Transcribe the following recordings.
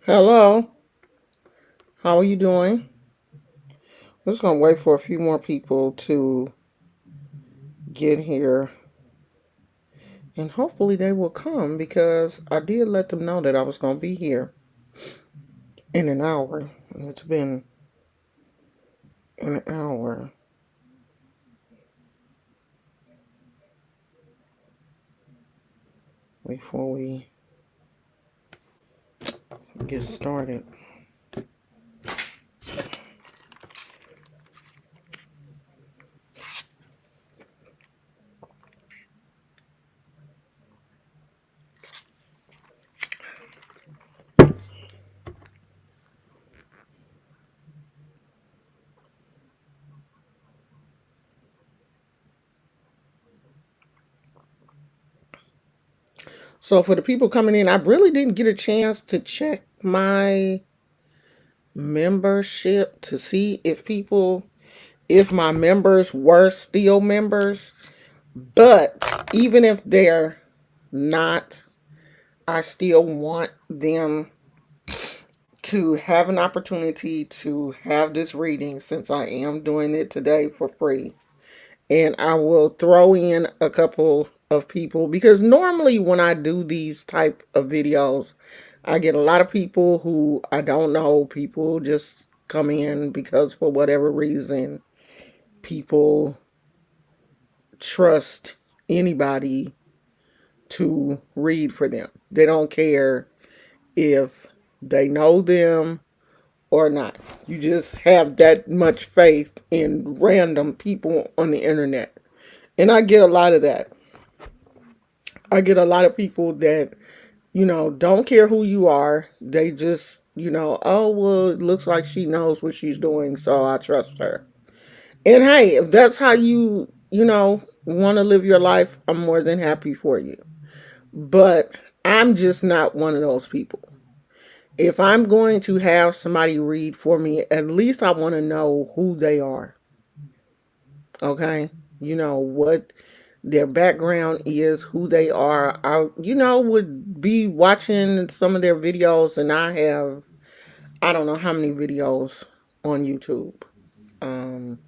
Hello, how are you doing? I'm just gonna wait for a few more people to get here and hopefully they will come because I did let them know that I was gonna be here in an hour. And it's been an hour before we get started. So for the people coming in, I really didn't get a chance to check my membership to see if my members were still members. But even if they're not, I still want them to have an opportunity to have this reading since I am doing it today for free. And I will throw in a couple of people because normally when I do these type of videos, I get a lot of people who I don't know. People just come in because for whatever reason, people trust anybody to read for them. They don't care if they know them or not. You just have that much faith in random people on the internet. And I get a lot of that. I get a lot of people that, don't care who you are. They just, oh, well, it looks like she knows what she's doing, so I trust her. And hey, if that's how you want to live your life, I'm more than happy for you. But I'm just not one of those people. If I'm going to have somebody read for me, at least I want to know who they are. Okay? What their background is, who they are. I would be watching some of their videos, and I don't know how many videos on YouTube. Um,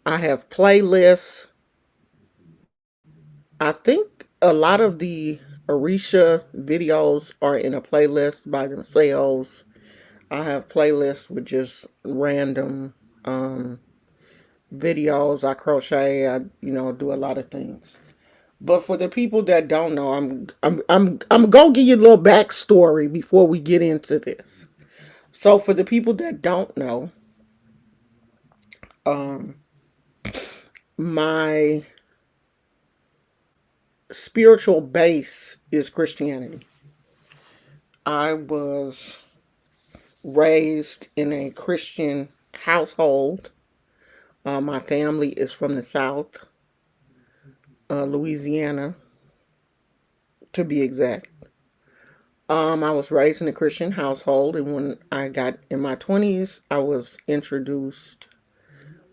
I have playlists. I think a lot of the Arisha videos are in a playlist by themselves. I have playlists with just random um, videos. I crochet. I do a lot of things. But for the people that don't know, I'm gonna give you a little backstory before we get into this. So for the people that don't know, um, my spiritual base is Christianity. I was raised in a Christian household. My family is from the South, Louisiana, to be exact. I was raised in a Christian household, and when I got in my 20s, I was introduced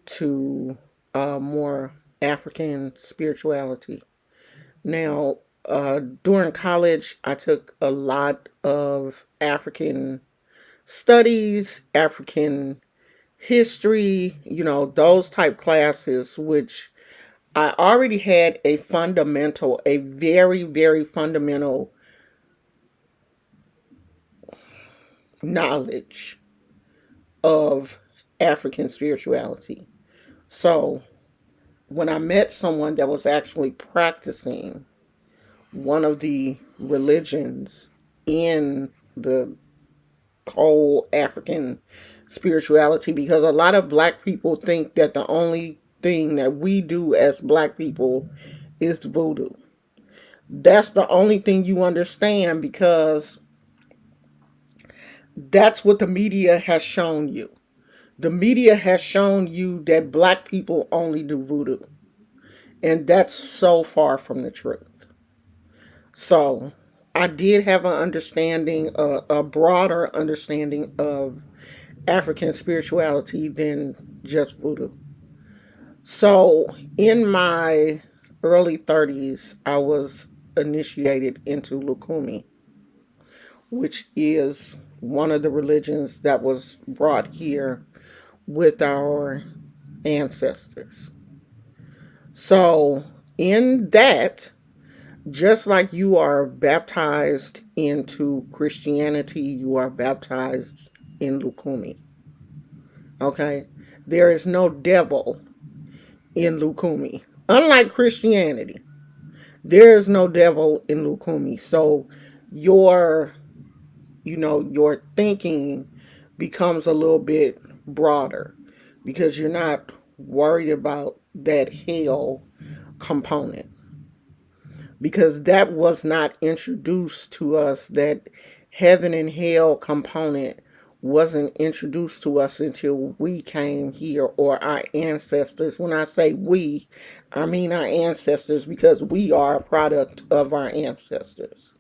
to more African spirituality. Now, during college, I took a lot of African studies, African history, those type classes, which I already had a very, very fundamental knowledge of African spirituality. So when I met someone that was actually practicing one of the religions in the whole African spirituality, because a lot of black people think that the only thing that we do as black people is voodoo. That's the only thing you understand because that's what the media has shown you. The media has shown you that black people only do voodoo. And that's so far from the truth. So I did have an understanding, a broader understanding of African spirituality than just voodoo. So in my early 30s, I was initiated into Lukumi, which is one of the religions that was brought here with our ancestors. So, in that, just like you are baptized into Christianity, you are baptized in Lukumi. Okay? There is no devil in Lukumi. Unlike Christianity, there is no devil in Lukumi. So your your thinking becomes a little bit broader because you're not worried about that hell component, because that was not introduced to us. That heaven and hell component wasn't introduced to us until we came here, or our ancestors. When I say we, I mean our ancestors, because we are a product of our ancestors.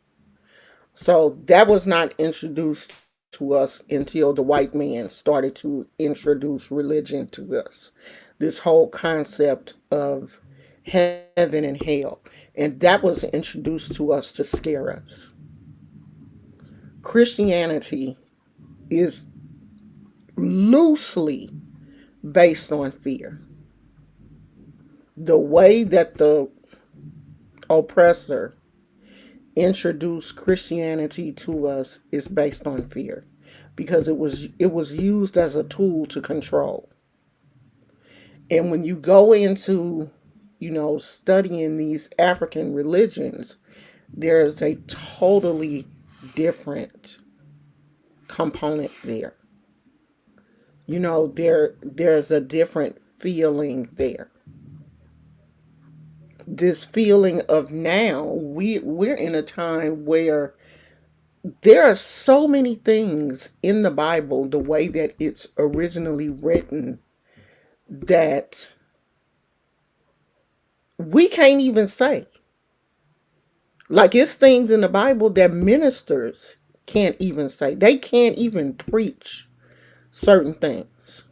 So that was not introduced to us until the white man started to introduce religion to us. This whole concept of heaven and hell. And that was introduced to us to scare us. Christianity is loosely based on fear. The way that the oppressor introduced Christianity to us is based on fear, because it was used as a tool to control. And when you go into studying these African religions, there's a totally different component there. There's a different feeling there. This feeling of now, we're in a time where there are so many things in the Bible, the way that it's originally written, that we can't even say. Like, it's things in the Bible that ministers can't even say. They can't even preach certain things.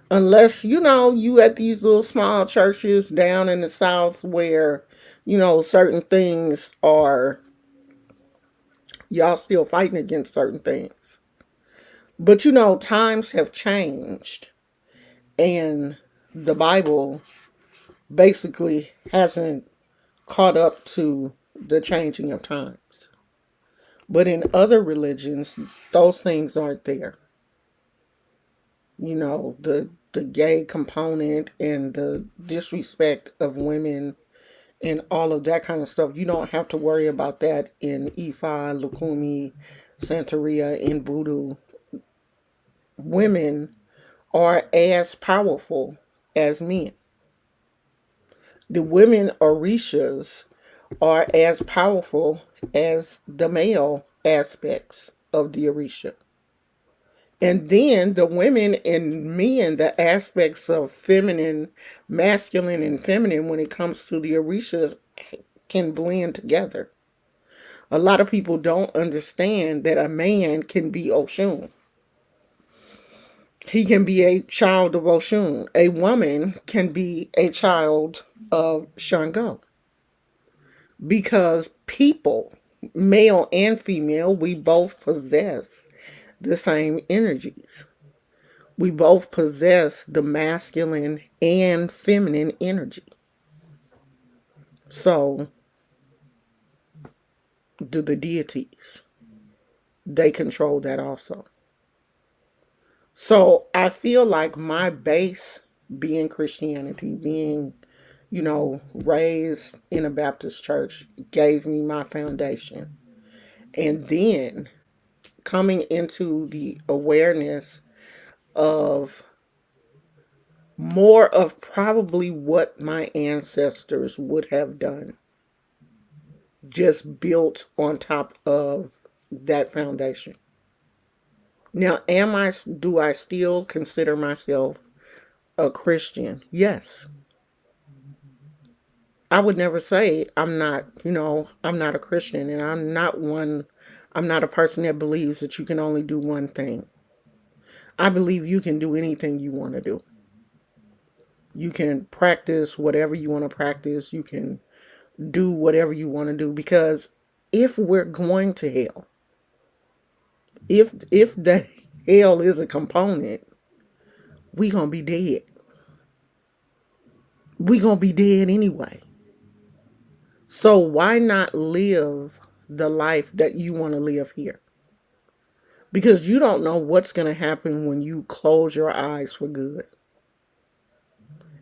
Unless, you at these little small churches down in the South where, certain things are, y'all still fighting against certain things. But, times have changed. And the Bible basically hasn't caught up to the changing of times. But in other religions, those things aren't there. The gay component and the disrespect of women and all of that kind of stuff. You don't have to worry about that in Ifa, Lukumi, Santeria, and Voodoo. Women are as powerful as men. The women Orishas are as powerful as the male aspects of the Orisha. And then the women and men, the aspects of feminine, masculine, and feminine when it comes to the Orishas can blend together. A lot of people don't understand that a man can be Oshun. He can be a child of Oshun. A woman can be a child of Shango. Because people, male and female, we both possess the same energies. We both possess the masculine and feminine energy. So, do the deities. They control that also. So, I feel like my base being Christianity, being, raised in a Baptist church, gave me my foundation. And then coming into the awareness of more of probably what my ancestors would have done, just built on top of that foundation. Now, do I still consider myself a Christian? Yes. I would never say I'm not, I'm not a Christian, and I'm not a person that believes that you can only do one thing. I believe you can do anything you want to do. You can practice whatever you want to practice. You can do whatever you want to do, because if we're going to hell, If the hell is a component, we gonna be dead. We gonna be dead anyway. So why not live the life that you want to live here? Because you don't know what's gonna happen when you close your eyes for good.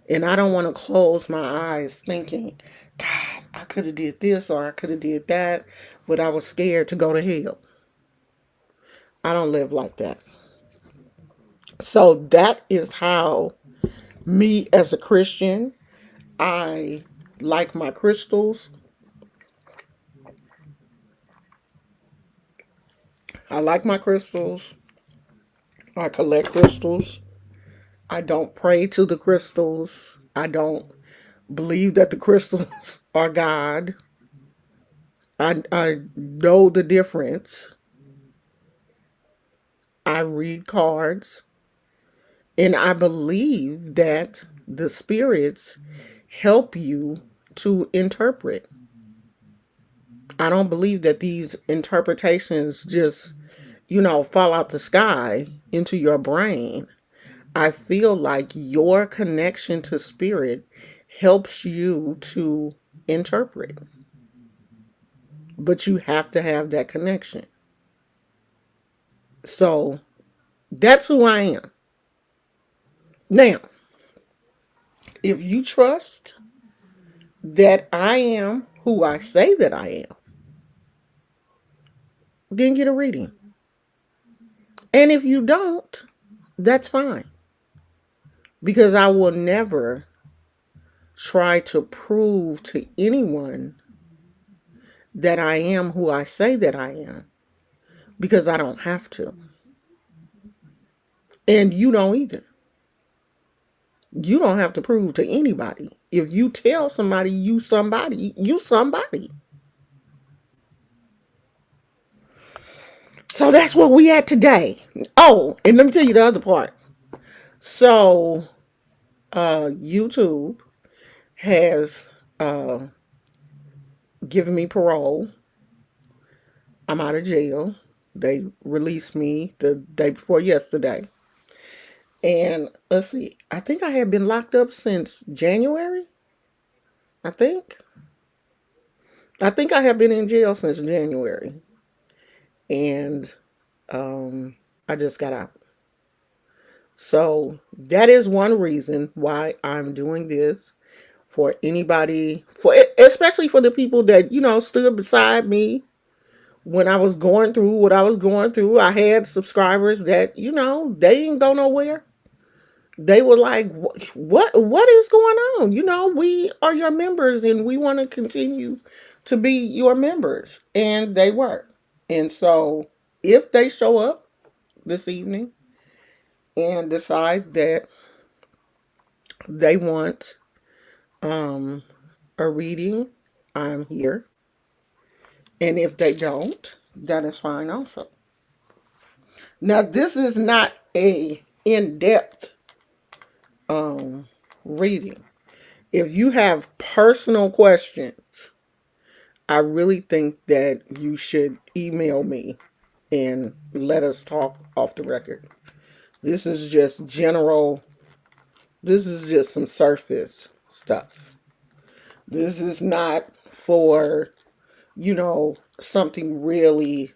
And I don't want to close my eyes thinking, God, I could have did this or I could have did that, but I was scared to go to hell. I don't live like that. So that is how me as a Christian, I like my crystals. I like my crystals. I collect crystals. I don't pray to the crystals. I don't believe that the crystals are God. I know the difference. I read cards. And I believe that the spirits help you to interpret. I don't believe that these interpretations just, fall out the sky into your brain. I feel like your connection to spirit helps you to interpret. But you have to have that connection. So that's who I am. Now, if you trust that I am who I say that I am, then get a reading. And if you don't, that's fine. Because I will never try to prove to anyone that I am who I say that I am. Because I don't have to. And you don't either. You don't have to prove to anybody. If you tell somebody you somebody, you somebody. So that's what we at today. Oh, and let me tell you the other part. So, YouTube has given me parole. I'm out of jail. They released me the day before yesterday. And let's see, I think I had been locked up since January. I think. I think I have been in jail since January. And I just got out. So that is one reason why I'm doing this, for anybody, for especially for the people that, stood beside me when I was going through what I was going through. I had subscribers that, they didn't go nowhere. They were like, what is going on? We are your members and we want to continue to be your members. And they were. And so if they show up this evening and decide that they want a reading, I'm here. And if they don't, that is fine also. Now, this is not a in-depth reading. If you have personal questions, I really think that you should email me and let us talk off the record. This is just general, this is just some surface stuff. This is not for, something really,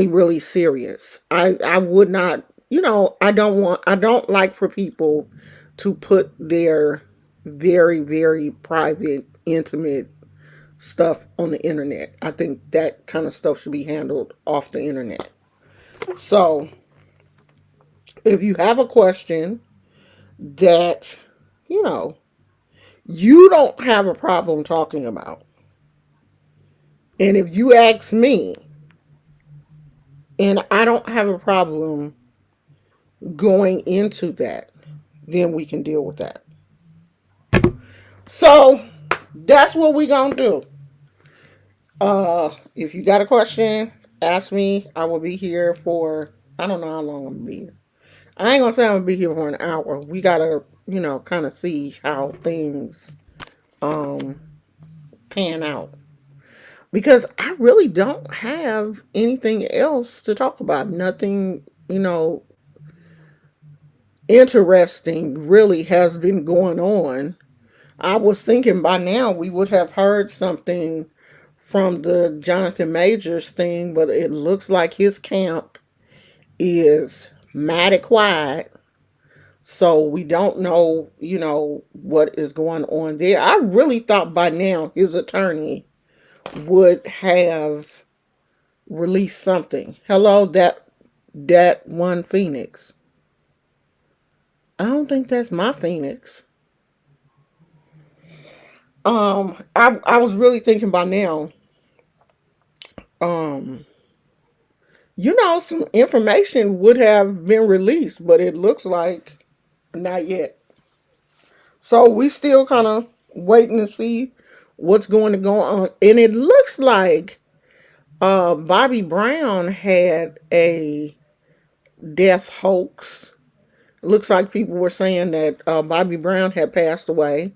really serious. I would not, I don't like for people to put their very, very private, intimate stuff on the internet. I think that kind of stuff should be handled off the internet. So, if you have a question that, you don't have a problem talking about, and if you ask me, and I don't have a problem going into that, then we can deal with that. So, that's what we gonna do. If you got a question, ask me. I will be here for, I don't know how long I'm gonna be here. I ain't gonna say I'm gonna be here for an hour. We gotta, kind of see how things pan out. because I really don't have anything else to talk about. Nothing, interesting really has been going on. I was thinking by now we would have heard something from the Jonathan Majors thing, but it looks like his camp is mighty quiet. So we don't know, what is going on there. I really thought by now his attorney would have released something. Hello, that one Phoenix. I don't think that's my Phoenix. I was really thinking by now, um, some information would have been released, but it looks like not yet. So we still kind of waiting to see what's going to go on. And it looks like Bobby Brown had a death hoax. It looks like people were saying that Bobby Brown had passed away,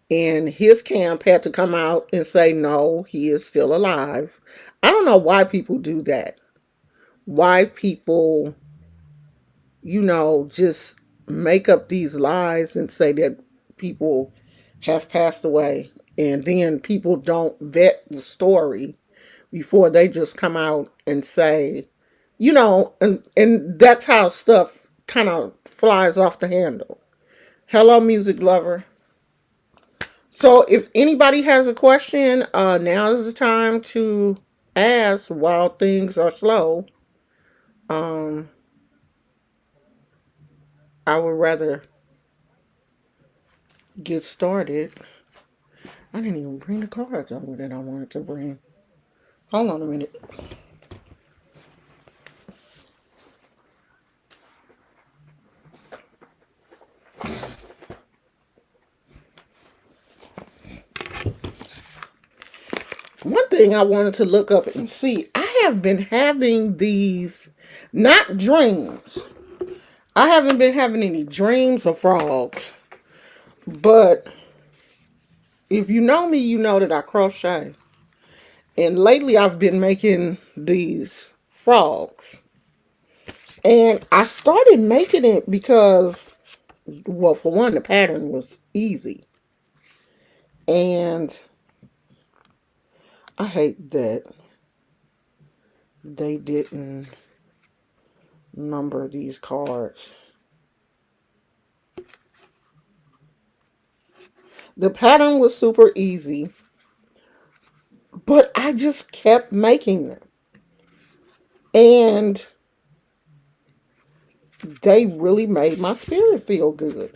and his camp had to come out and say no, he is still alive. I don't know why people do that. Why people, just make up these lies and say that people have passed away, and then people don't vet the story before they just come out and say, and that's how stuff kind of flies off the handle. Hello, music lover. So if anybody has a question, now is the time to ask while things are slow. Um, I would rather get started. I didn't even bring the cards over that I wanted to bring. Hold on a minute. One thing I wanted to look up and see, I have been having these, not dreams. I haven't been having any dreams of frogs. But if you know me, you know that I crochet. And lately I've been making these frogs. And I started making it because, well, for one, the pattern was easy. And I hate that they didn't number these cards. The pattern was super easy, but I just kept making them. And they really made my spirit feel good.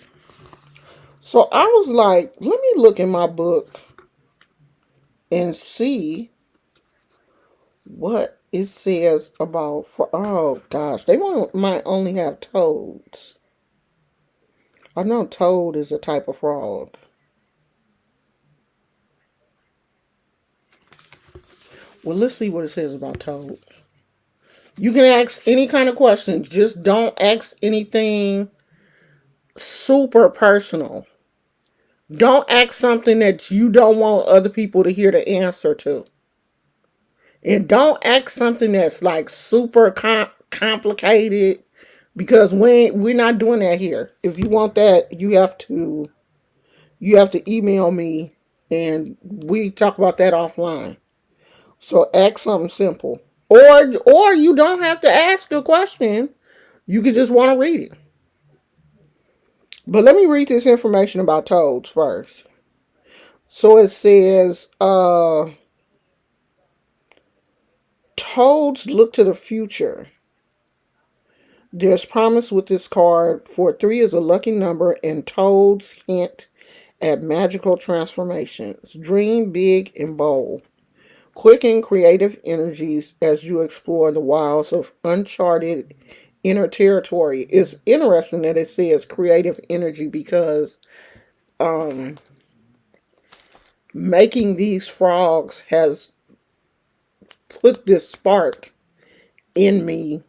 So I was like, let me look in my book and see what it says about, oh gosh, they might only have toads. I know toad is a type of frog. Well, let's see what it says about toads. You can ask any kind of question. Just don't ask anything super personal. Don't ask something that you don't want other people to hear the answer to. And don't ask something that's like super complicated, because we're not doing that here. If you want that, you have to email me and we talk about that offline. So ask something simple. Or you don't have to ask a question. You could just want to read it. But let me read this information about toads first. So it says, toads look to the future. There's promise with this card, for 3 is a lucky number, and toads hint at magical transformations. Dream big and bold. Quicken creative energies as you explore the wilds of uncharted inner territory. It's interesting that it says creative energy, because making these frogs has put this spark in me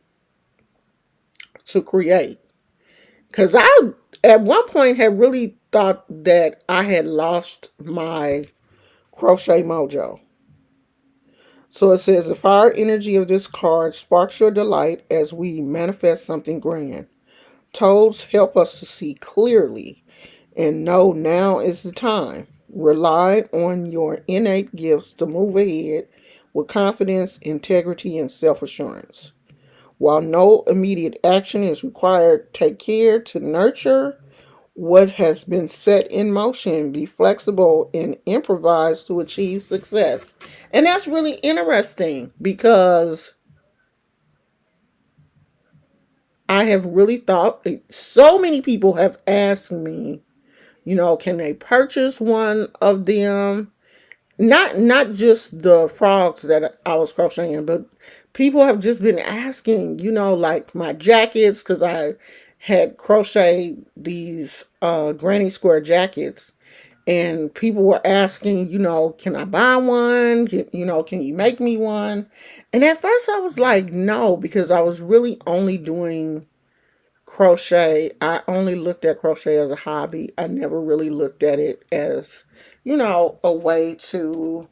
to create. Because I, at one point, had really thought that I had lost my crochet mojo. So it says the fire energy of this card sparks your delight as we manifest something grand. Toads help us to see clearly and know now is the time. Rely on your innate gifts to move ahead with confidence, integrity, and self assurance. While no immediate action is required, take care to nurture what has been set in motion. Be flexible and improvise to achieve success. And that's really interesting because I have really thought, so many people have asked me, can they purchase one of them? Not just the frogs that I was crocheting, but people have just been asking, like my jackets, because I had crocheted these granny square jackets, and people were asking, can I buy one? Can you make me one? And at first I was like, no, because I was really only doing crochet. I only looked at crochet as a hobby. I never really looked at it as, a way to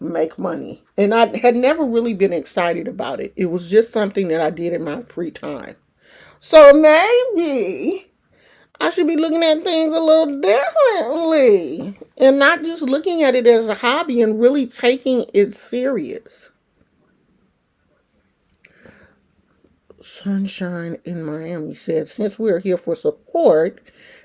make money. And I had never really been excited about it. It was just something that I did in my free time. So maybe I should be looking at things a little differently and not just looking at it as a hobby and really taking it serious. Sunshine in Miami said, since we're here for support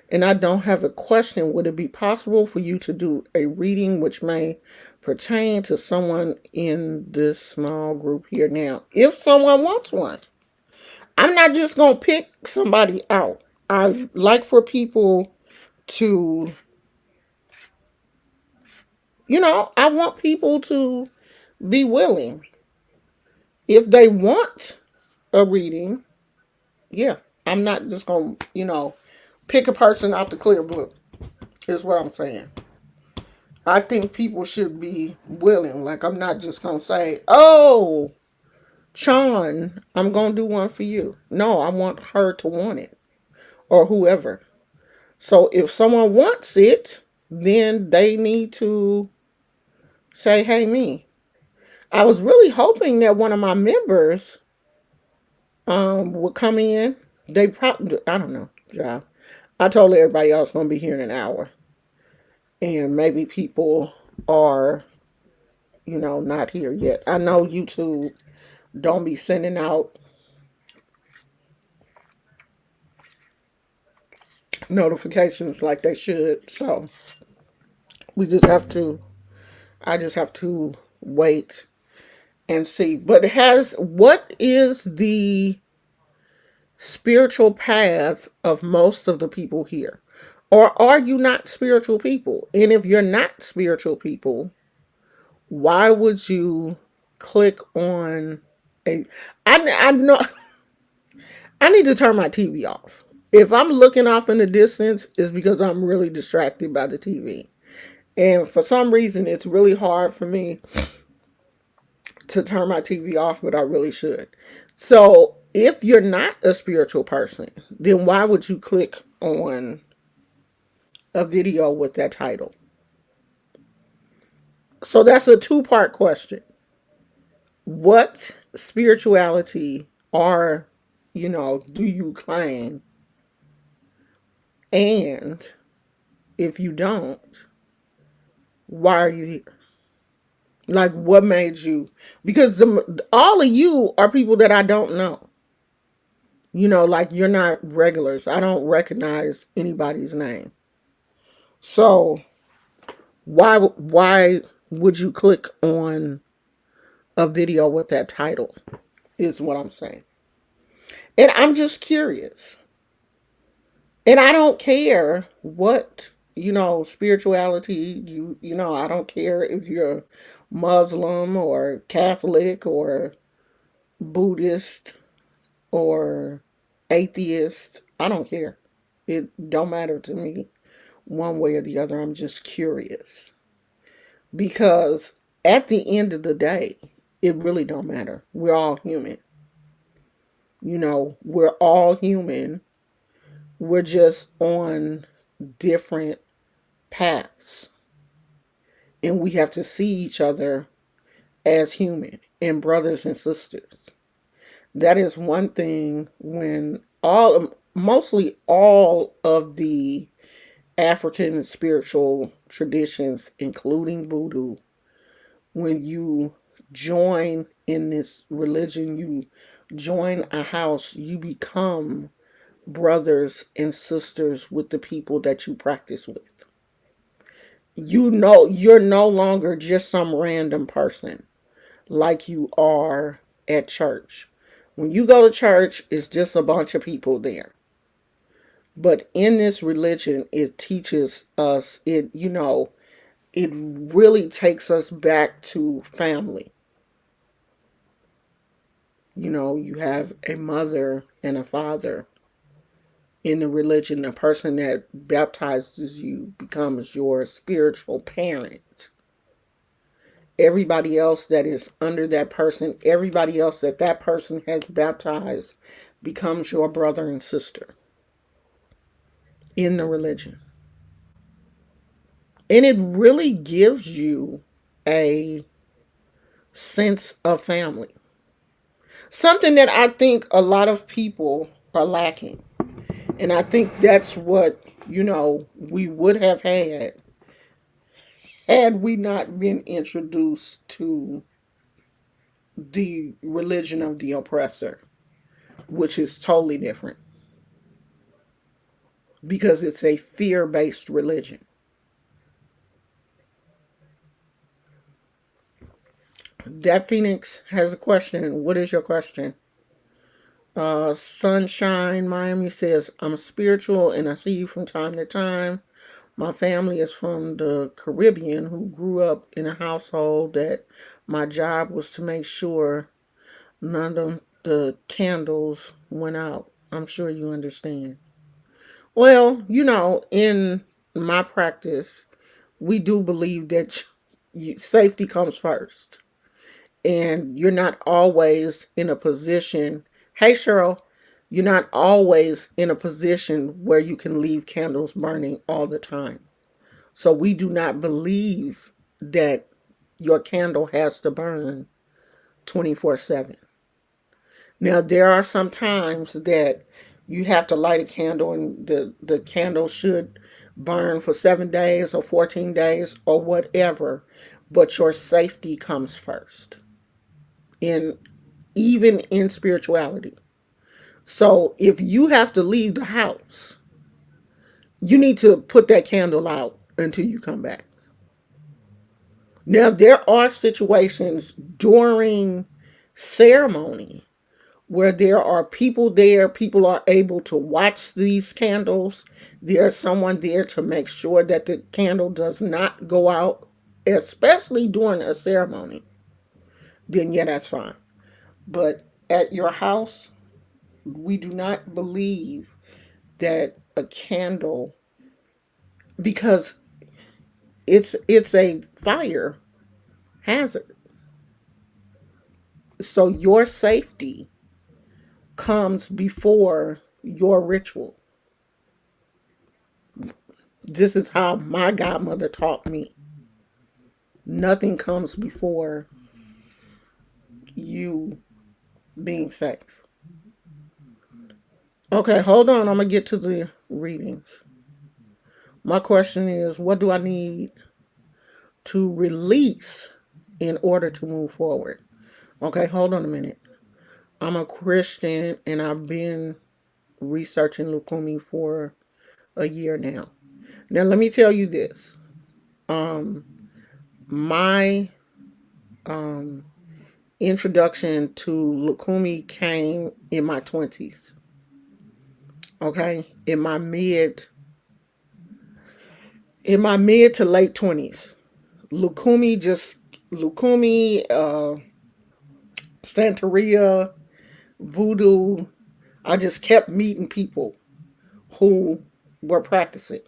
and I don't have a question, would it be possible for you to do a reading which may pertain to someone in this small group here now? If someone wants one, I'm not just going to pick somebody out. I like for people to, I want people to be willing. If they want a reading, yeah, I'm not just going to, pick a person out the clear blue, is what I'm saying. I think people should be willing. Like, I'm not just going to say, oh, Sean, I'm going to do one for you. No, I want her to want it or whoever. So if someone wants it, then they need to say, hey, me. I was really hoping that one of my members would come in. They probably, I don't know, yeah. I told everybody I was going to be here in an hour. And maybe people are, not here yet. I know YouTube don't be sending out notifications like they should. So we just have to, I just have to wait and see. But what is the spiritual path of most of the people here? Or are you not spiritual people? And if you're not spiritual people, why would you click on a, I know, I need to turn my TV off. If I'm looking off in the distance, it's because I'm really distracted by the TV. And for some reason, it's really hard for me to turn my TV off, but I really should. So if you're not a spiritual person, then why would you click on a video with that title? So that's a two-part question. What spirituality do you claim? And if you don't, why are you here? Like, what made you? Because all of you are people that I don't know. Like, you're not regulars. I don't recognize anybody's name. So why would you click on a video with that title? Is what I'm saying. And I'm just curious. And I don't care what, spirituality, I don't care if you're Muslim or Catholic or Buddhist or atheist. I don't care. It don't matter to me one way or the other. I'm just curious. Because at the end of the day, it really don't matter. We're all human. We're all human. We're just on different paths. And we have to see each other as human and brothers and sisters. That is one thing when mostly all of the African spiritual traditions, including voodoo, when you join in this religion, you join a house, you become brothers and sisters with the people that you practice with. You know, you're no longer just some random person like you are at church. When you go to church, it's just a bunch of people there. But in this religion, it teaches us, it really takes us back to family. You have a mother and a father in the religion. The person that baptizes you becomes your spiritual parent. Everybody else that is under that person, everybody else that person has baptized becomes your brother and sister in the religion. And it really gives you a sense of family. Something that I think a lot of people are lacking. And I think that's what, we would have had we not been introduced to the religion of the oppressor, which is totally different because it's a fear-based religion. That Phoenix has a question. What is your question? Sunshine Miami says, I'm spiritual and I see you from time to time. My family is from the Caribbean who grew up in a household that my job was to make sure none of the candles went out. I'm sure you understand. Well, in my practice, we do believe that safety comes first. And you're not always in a position, hey Cheryl, you're not always in a position where you can leave candles burning all the time. So we do not believe that your candle has to burn 24/7. Now, there are some times that you have to light a candle and the candle should burn for 7 days or 14 days or whatever, but your safety comes first. Even in spirituality. So if you have to leave the house, you need to put that candle out until you come back. Now, there are situations during ceremony where there are people there, people are able to watch these candles. There's someone there to make sure that the candle does not go out, especially during a ceremony. Then yeah, that's fine. But at your house, we do not believe that a candle, because it's a fire hazard. So your safety comes before your ritual. This is how my godmother taught me. Nothing comes before you being safe. Okay, hold on. I'm going to get to the readings. My question is, what do I need to release in order to move forward? Okay, hold on a minute. I'm a Christian and I've been researching Lukumi for a year now. Now, let me tell you this. My introduction to Lukumi came in my 20s. Okay, in my mid to late 20s. Lukumi, Santeria, Voodoo. I just kept meeting people who were practicing.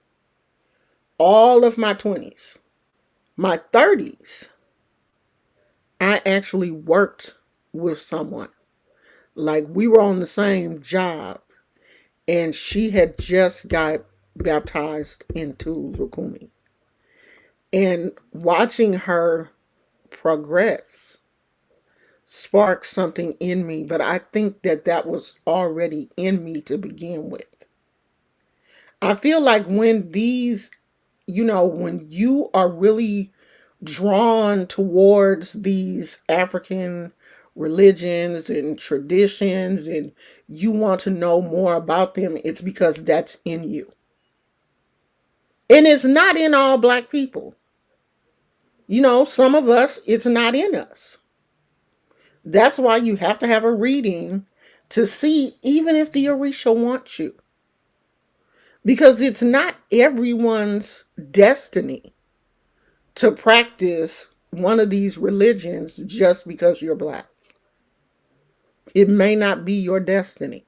All of my 20s. My 30s, I actually worked with someone. Like, we were on the same job, and she had just got baptized into Lukumi. And watching her progress sparked something in me, but I think that that was already in me to begin with. I feel like when these, when you are really drawn towards these African religions and traditions and you want to know more about them, it's because that's in you. And it's not in all Black people. Some of us, it's not in us. That's why you have to have a reading to see even if the Orisha wants you. Because it's not everyone's destiny to practice one of these religions just because you're Black. It may not be your destiny.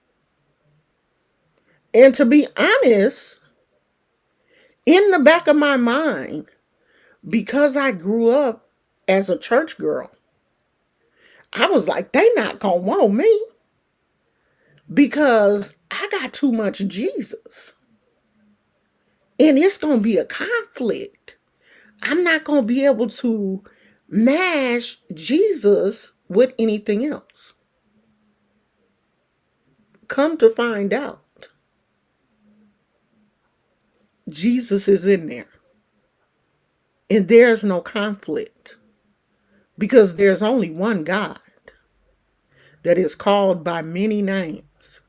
And to be honest, in the back of my mind, because I grew up as a church girl, I was like, they not gonna want me because I got too much Jesus. And it's gonna be a conflict. I'm not gonna be able to mash Jesus with anything else. Come to find out, Jesus is in there. And there's no conflict because there's only one God that is called by many names.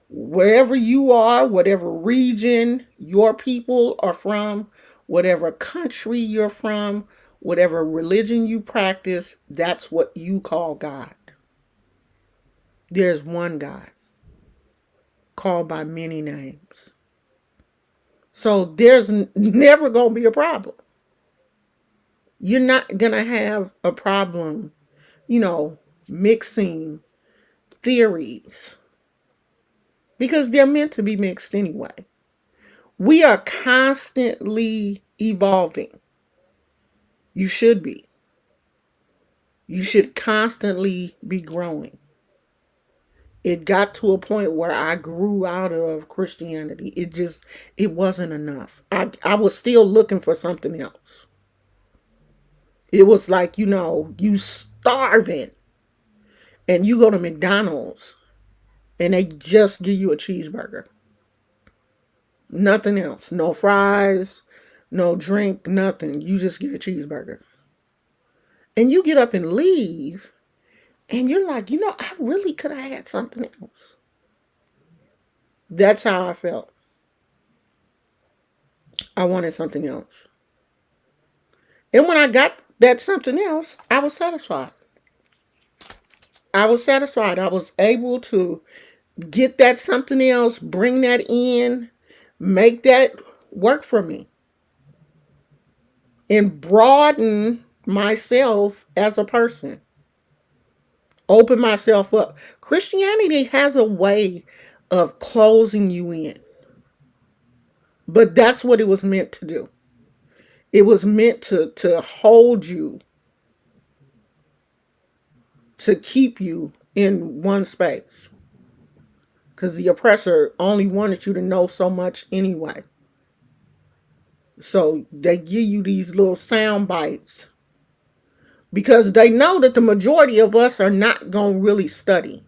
Wherever you are, whatever region your people are from, whatever country you're from, whatever religion you practice, that's what you call God. There's one God called by many names. So there's never going to be a problem. You're not going to have a problem, mixing theories because they're meant to be mixed anyway. We are constantly evolving. You should be. You should constantly be growing. It got to a point where I grew out of Christianity. It wasn't enough. I was still looking for something else. It was like, you starving and you go to McDonald's and they just give you a cheeseburger. Nothing else. No fries, no drink, nothing. You just get a cheeseburger. And you get up and leave and you're like, I really could have had something else. That's how I felt. I wanted something else. And when I got that something else, I was satisfied. I was satisfied. I was able to get that something else, bring that in, make that work for me, and broaden myself as a person. Open myself up. Christianity has a way of closing you in. But that's what it was meant to do. It was meant to hold you, to keep you in one space. Because the oppressor only wanted you to know so much anyway. So they give you these little sound bites because they know that the majority of us are not going to really study.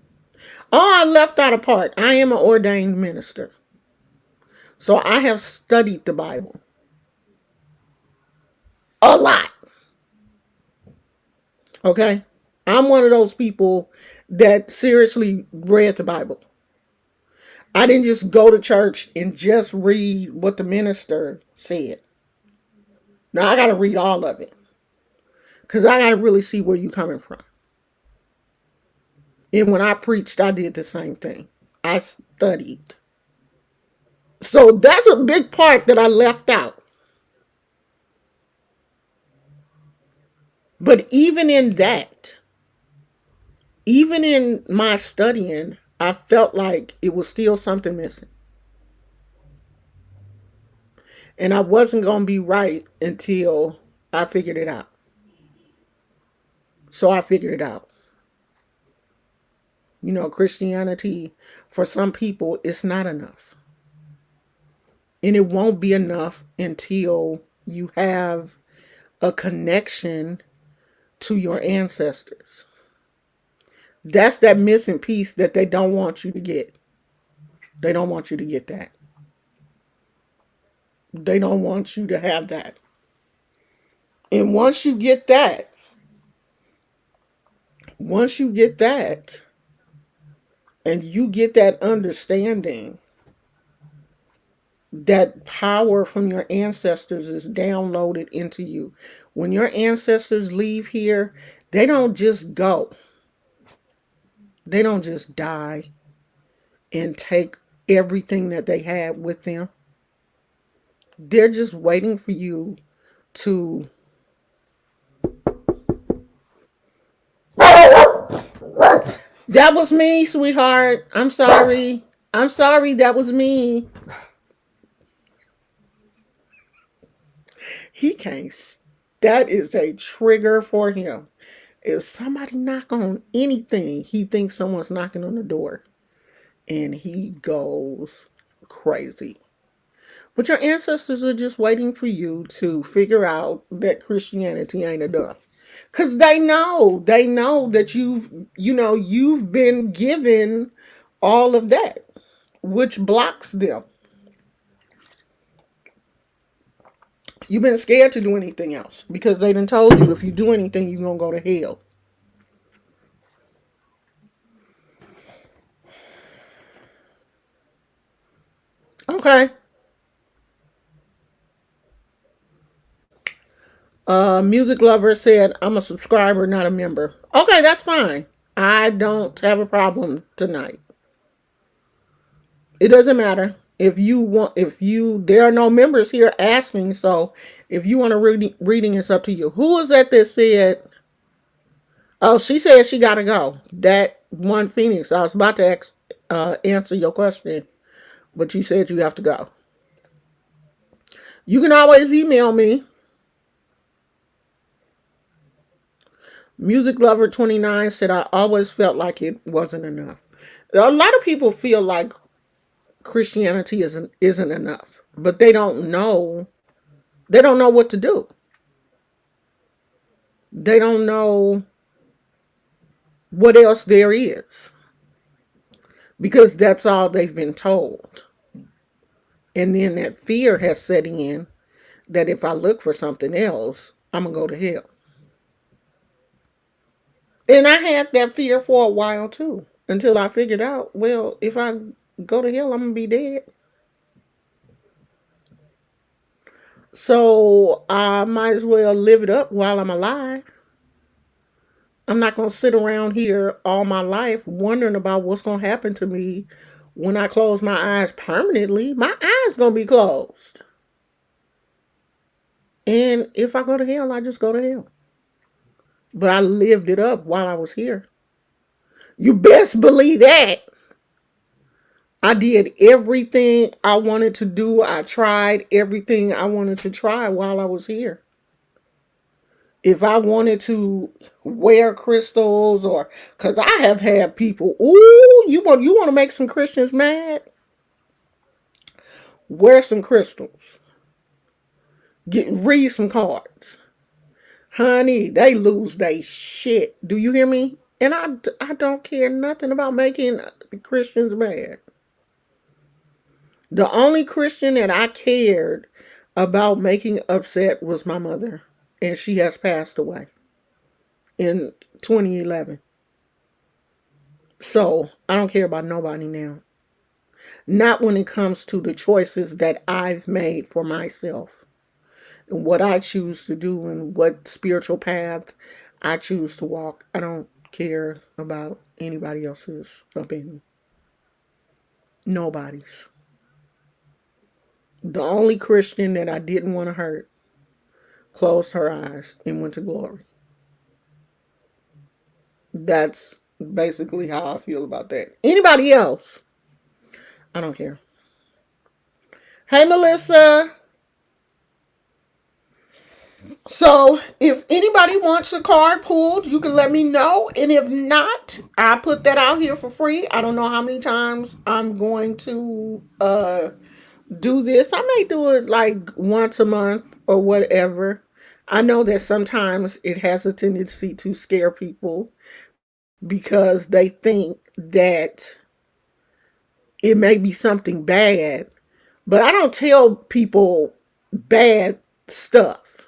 Oh, I left out a part. I am an ordained minister. So I have studied the Bible a lot. Okay? I'm one of those people that seriously read the Bible. I didn't just go to church and just read what the minister said. Now I got to read all of it. Because I got to really see where you're coming from. And when I preached, I did the same thing. I studied. So that's a big part that I left out. But even in that, even in my studying, I felt like it was still something missing. And I wasn't going to be right until I figured it out. So I figured it out. Christianity, for some people, it's not enough. And it won't be enough until you have a connection to your ancestors. That's that missing piece that they don't want you to get. They don't want you to get that. They don't want you to have that. And once you get that, and you get that understanding, that power from your ancestors is downloaded into you. When your ancestors leave here, they don't just go, they don't just die and take everything that they had with them. They're just waiting for you to. That was me, sweetheart. I'm sorry. I'm sorry, that was me. He can't. That is a trigger for him. If somebody knock on anything, he thinks someone's knocking on the door. And he goes crazy. But your ancestors are just waiting for you to figure out that Christianity ain't enough. Because they know that you've been given all of that, which blocks them. You've been scared to do anything else because they done told you if you do anything, you're going to go to hell. Okay. Music Lover said, I'm a subscriber, not a member. Okay, that's fine. I don't have a problem tonight. It doesn't matter. There are no members here asking, so if you want a reading, it's up to you. Who was that said, oh, she said she got to go. That one Phoenix, I was about to answer your question, but you said you have to go. You can always email me. Music Lover 29 said, I always felt like it wasn't enough. A lot of people feel like Christianity isn't enough, but they don't know. They don't know what to do. They don't know what else there is because that's all they've been told. And then that fear has set in that if I look for something else, I'm going to go to hell. And I had that fear for a while too, until I figured out, well, if I go to hell, I'm going to be dead. So I might as well live it up while I'm alive. I'm not going to sit around here all my life wondering about what's going to happen to me when I close my eyes permanently. My eyes going to be closed. And if I go to hell, I just go to hell. But I lived it up while I was here. You best believe that. I did everything I wanted to do. I tried everything I wanted to try while I was here. If I wanted to wear crystals, or because I have had people, ooh, you want to make some Christians mad? Wear some crystals. Read some cards. Honey, they lose their shit. Do you hear me? And I don't care nothing about making Christians mad. The only Christian that I cared about making upset was my mother. And she has passed away in 2011. So I don't care about nobody now. Not when it comes to the choices that I've made for myself. And what I choose to do and what spiritual path I choose to walk. I don't care about anybody else's opinion. Nobody's. The only Christian that I didn't want to hurt closed her eyes and went to glory. That's basically how I feel about that. Anybody else? I don't care. Hey, Melissa. So, if anybody wants a card pulled, you can let me know. And if not, I put that out here for free. I don't know how many times I'm going to do this. I may do it like once a month or whatever. I know that sometimes it has a tendency to scare people because they think that it may be something bad, but I don't tell people bad stuff.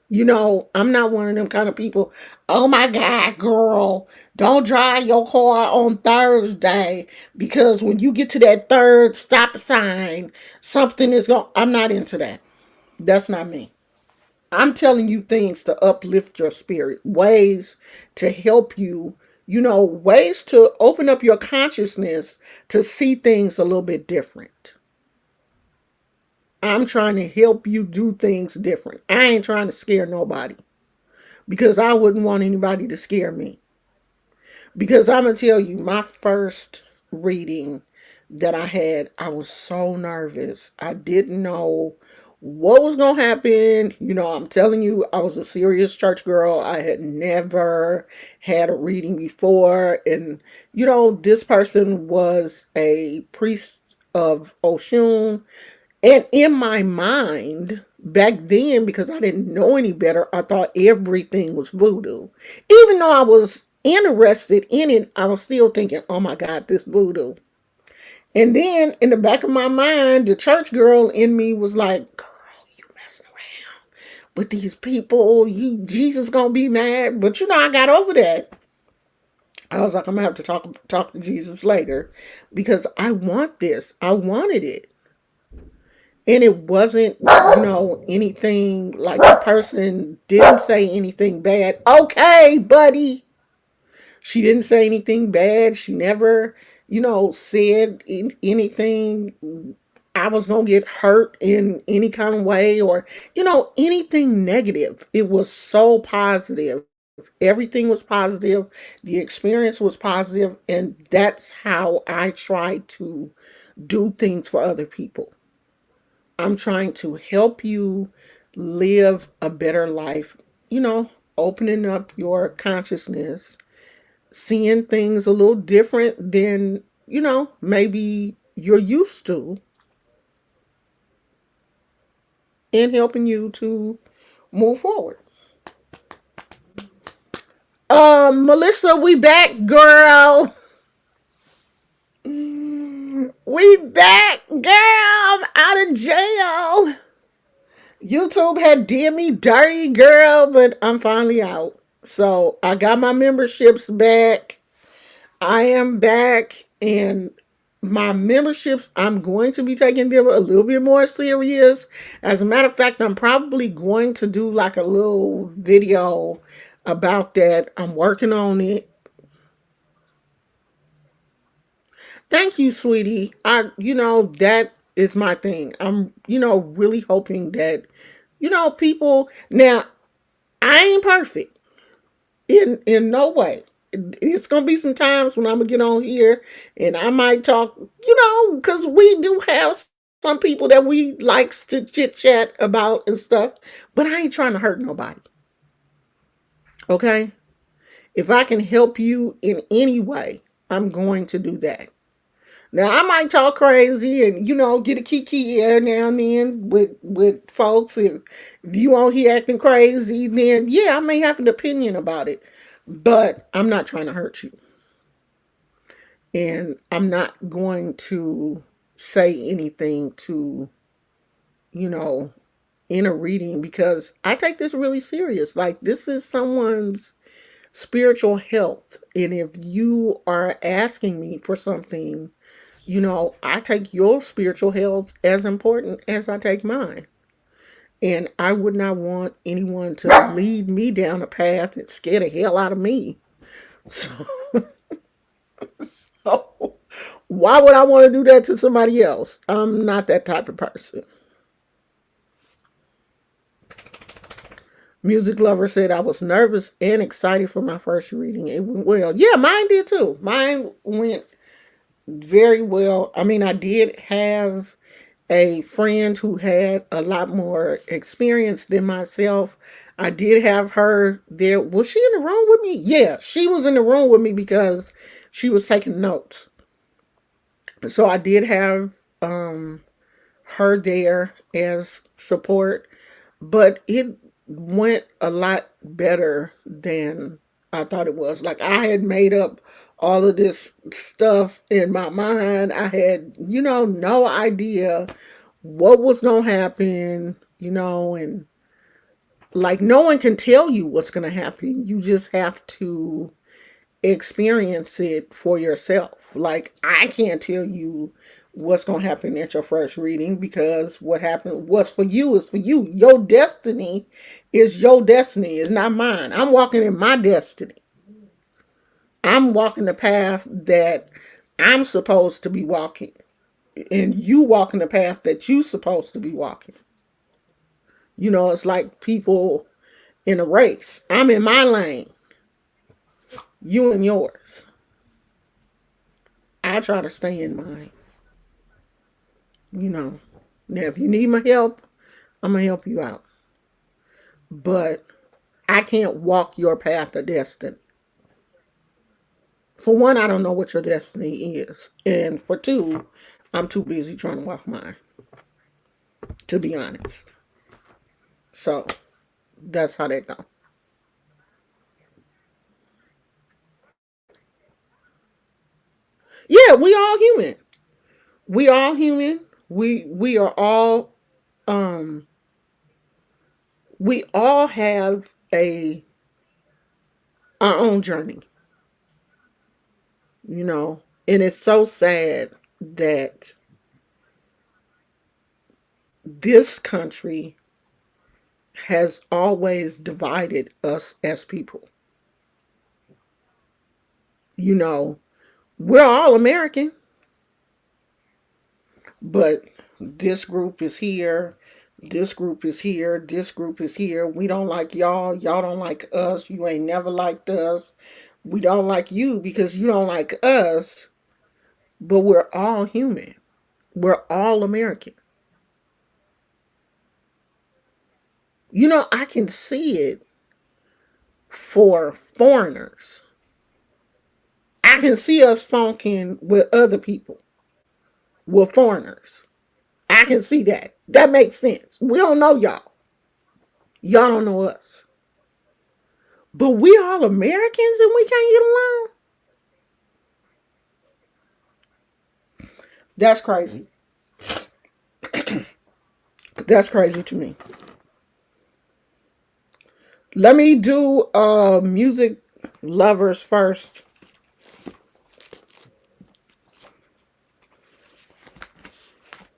I'm not one of them kind of people. Oh my God, girl, don't drive your car on Thursday because when you get to that third stop sign, something is going. I'm not into that. That's not me. I'm telling you things to uplift your spirit, ways to help you, ways to open up your consciousness to see things a little bit different. I'm trying to help you do things different. I ain't trying to scare nobody because I wouldn't want anybody to scare me. Because I'm going to tell you, my first reading that I had, I was so nervous. I didn't know what was going to happen. I'm telling you, I was a serious church girl. I had never had a reading before. And, this person was a priest of Oshun. And in my mind, back then, because I didn't know any better, I thought everything was voodoo. Even though I was interested in it, I was still thinking, oh my God, this voodoo. And then in the back of my mind, the church girl in me was like, girl, you messing around with these people. Jesus gonna be mad. But I got over that. I was like, I'm gonna have to talk to Jesus later because I want this. I wanted it. And it wasn't, anything like the person didn't say anything bad. Okay, buddy. She didn't say anything bad. She never, said anything I was going to get hurt in any kind of way or, anything negative. It was so positive. Everything was positive. The experience was positive, and that's how I try to do things for other people. I'm trying to help you live a better life, opening up your consciousness, seeing things a little different than, maybe you're used to, and helping you to move forward. Melissa, we back, girl. We back, girl. I'm out of jail. YouTube had did me dirty, girl, but I'm finally out. So I got my memberships back. I am back, and my memberships, I'm going to be taking them a little bit more serious. As a matter of fact, I'm probably going to do like a little video about that. I'm working on it. Thank you, sweetie. That is my thing. I'm, really hoping that, people now, I ain't perfect in no way. It's gonna be some times when I'm gonna get on here and I might talk, because we do have some people that we likes to chit chat about and stuff. But I ain't trying to hurt nobody. Okay, if I can help you in any way, I'm going to do that. Now I might talk crazy and get a kiki air now and then with folks. If you on here acting crazy, then yeah, I may have an opinion about it, but I'm not trying to hurt you, and I'm not going to say anything to you know in a reading because I take this really serious. Like this is someone's spiritual health, and if you are asking me for something, I take your spiritual health as important as I take mine. And I would not want anyone to lead me down a path that scare the hell out of me. So, so why would I want to do that to somebody else? I'm not that type of person. Music Lover said I was nervous and excited for my first reading. It went well. Yeah, mine did too. Mine went very well. I mean, I did have a friend who had a lot more experience than myself. I did have her there. Was she in the room with me? Yeah, she was in the room with me because she was taking notes. So I did have her there as support, but went a lot better than I thought it was. Like, I had made up all of this stuff in my mind. I had, no idea what was going to happen, and like no one can tell you what's going to happen. You just have to experience it for yourself. Like, I can't tell you what's going to happen at your first reading, because what happened, what's for you is for you. Your destiny is your destiny, it's not mine. I'm walking in my destiny. I'm walking the path that I'm supposed to be walking, and you walking the path that you're supposed to be walking. It's like people in a race. I'm in my lane, you in yours. I try to stay in mine. you know. Now, if you need my help, I'm going to help you out. But I can't walk your path of destiny. For one, I don't know what your destiny is. And for two, I'm too busy trying to walk mine, to be honest. So that's how that go. Yeah, we all human. We all human. We are all um we all have a our own journey, And it's so sad that this country has always divided us as people. You know, we're all American, but this group is here, this group is here, this group is here. We don't like y'all, y'all don't like us, you ain't never liked us. We don't like you because you don't like us, but we're all human. We're all American. I can see it for foreigners. I can see us funking with other people, with foreigners. I can see that. That makes sense. We don't know y'all. Y'all don't know us. But we all Americans and we can't get along? That's crazy. That's crazy to me. Let me do music lovers first.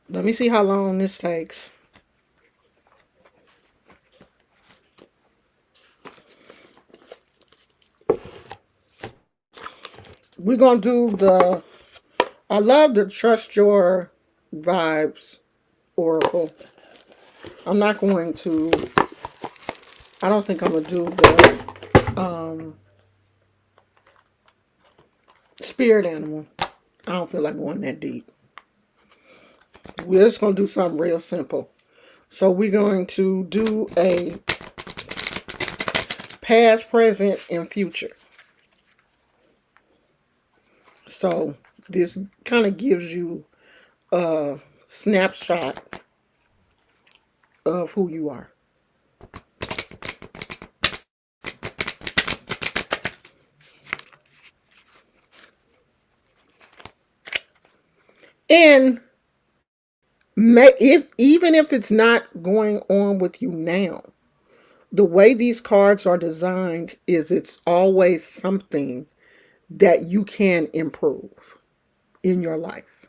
Let me see how long this takes. We're going to do I love the Trust Your Vibes Oracle. I'm not going to, I don't think I'm going to do the Spirit Animal. I don't feel like going that deep. We're just going to do something real simple. So we're going to do a past, present, and future. So this kind of gives you a snapshot of who you are. And even if it's not going on with you now, the way these cards are designed is it's always something that you can improve in your life.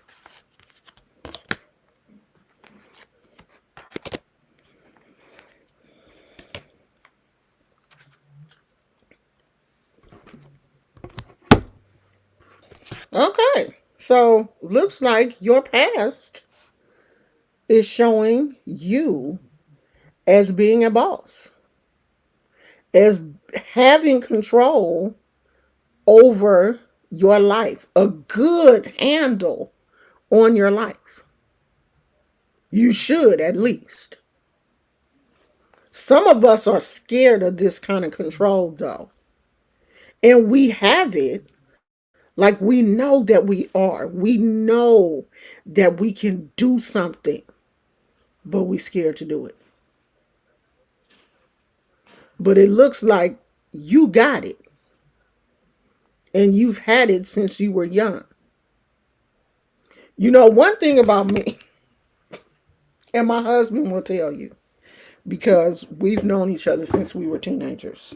Okay, so looks like your past is showing you as being a boss, as having control over your life, a good handle on your life. You should, at least. Some of us are scared of this kind of control, though. And we have it. Like, we know that we are. We know that we can do something, but we're scared to do it. but it looks like you got it and you've had it since you were young. You know, one thing about me, and my husband will tell you, because we've known each other since we were teenagers,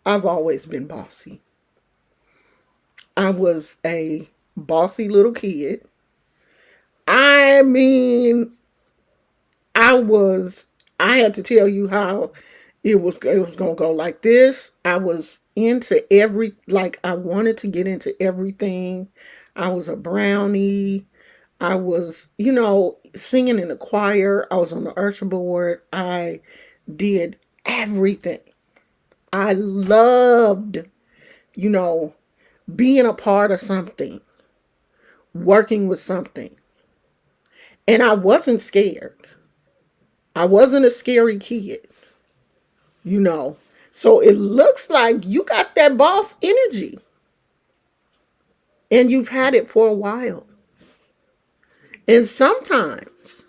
I've always been bossy. I was a bossy little kid. I mean, I was, I had to tell you how it was going to go like this. I was into like I wanted to get into everything. I was a brownie. I was, singing in the choir. I was on the usher board. I did everything. I loved, you know, being a part of something, working with something. And I wasn't scared. I wasn't a scary kid, you know. So it looks like you got that boss energy and you've had it for a while. And sometimes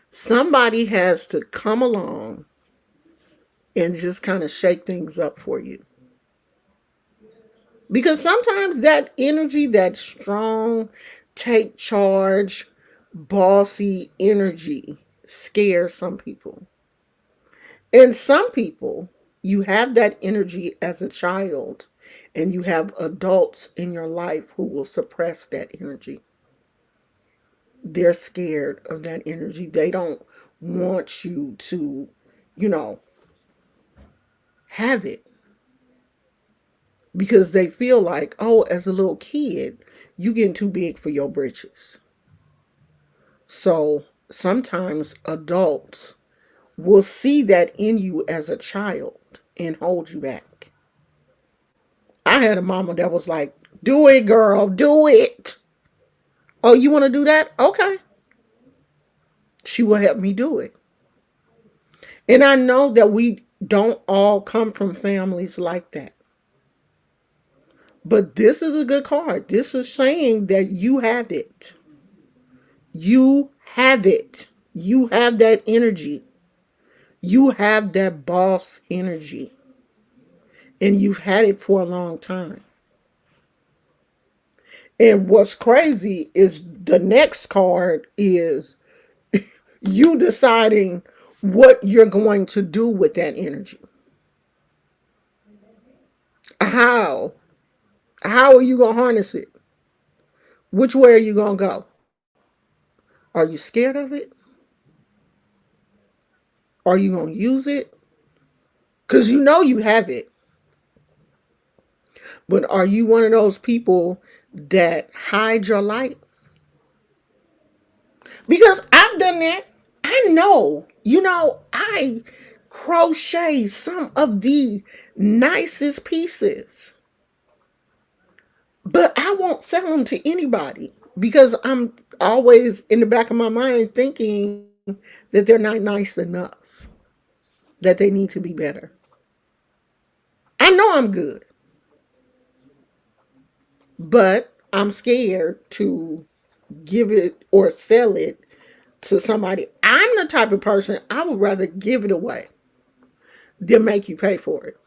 somebody has to come along and just kind of shake things up for you. Because sometimes that energy, that strong, take charge, bossy energy scares some people. And some people, you have that energy as a child, and you have adults in your life who will suppress that energy. They're scared of that energy. They don't want you to, you know, have it because they feel like, oh, as a little kid, you getting too big for your britches. So sometimes adults will see that in you as a child and hold you back. I had a mama that was like, do it, girl, do it. Oh, you want to do that? Okay. She will help me do it. And I know that we don't all come from families like that. But this is a good card. This is saying that you have it. You have it. You have that energy. You have that boss energy. And you've had it for a long time. And what's crazy is the next card is you deciding what you're going to do with that energy. How? How are you going to harness it? Which way are you going to go? Are you scared of it? Are you going to use it? Because you know you have it. But are you one of those people that hide your light? Because I've done that. I know. I crochet some of the nicest pieces. But I won't sell them to anybody because I'm always in the back of my mind thinking that they're not nice enough, that they need to be better. I know I'm good, but I'm scared to give it or sell it to somebody. I'm the type of person I would rather give it away than make you pay for it.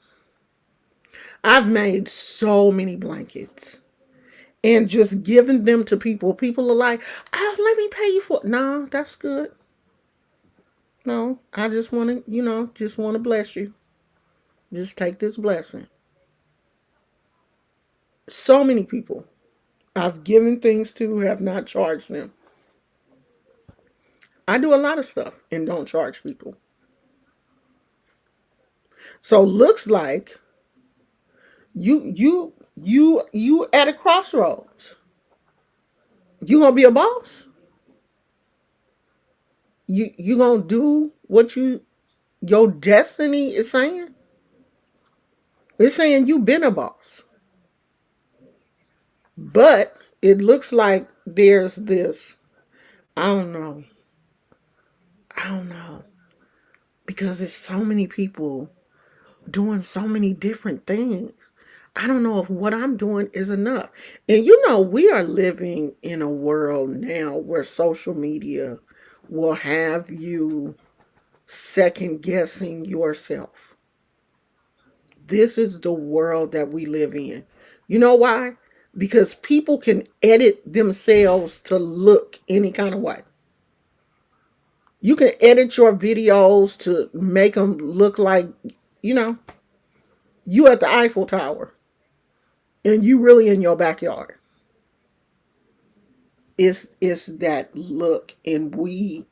I've made so many blankets and just giving them to people. People are like, oh, let me pay you for it. No, that's good. No, I just want to, just want to bless you. Just take this blessing. So many people I've given things to have not charged them. I do a lot of stuff and don't charge people. So looks like you at a crossroads. You gonna be a boss? You gonna do what your destiny is saying? It's saying you've been a boss. But it looks like there's this, I don't know. I don't know. Because there's so many people doing so many different things. I don't know if what I'm doing is enough. And we are living in a world now where social media will have you second guessing yourself. This is the world that we live in. You know why? Because people can edit themselves to look any kind of way. You can edit your videos to make them look like, you know, you at the Eiffel Tower and you really in your backyard. It's that look, and we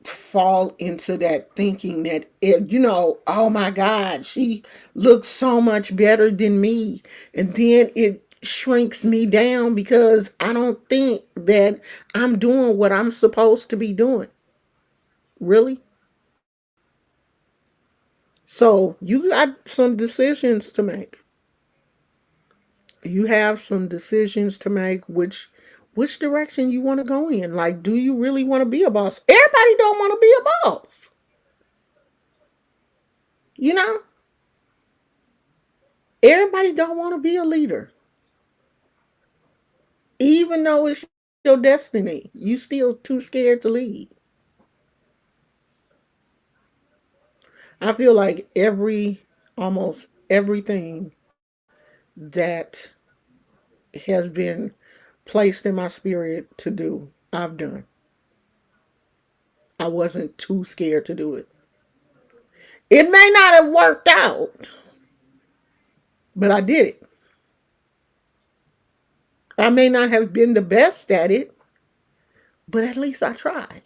fall into that thinking that oh my God, she looks so much better than me, and then it shrinks me down because I don't think that I'm doing what I'm supposed to be doing. Really? So you got some decisions to make. You have some decisions to make, which direction you want to go in. Like, do you really want to be a boss? Everybody don't want to be a boss. You know, everybody don't want to be a leader. Even though it's your destiny, you still too scared to lead. I feel like almost everything that has been placed in my spirit to do, I've done. I wasn't too scared to do it. It may not have worked out, but I did it. I may not have been the best at it, but at least I tried.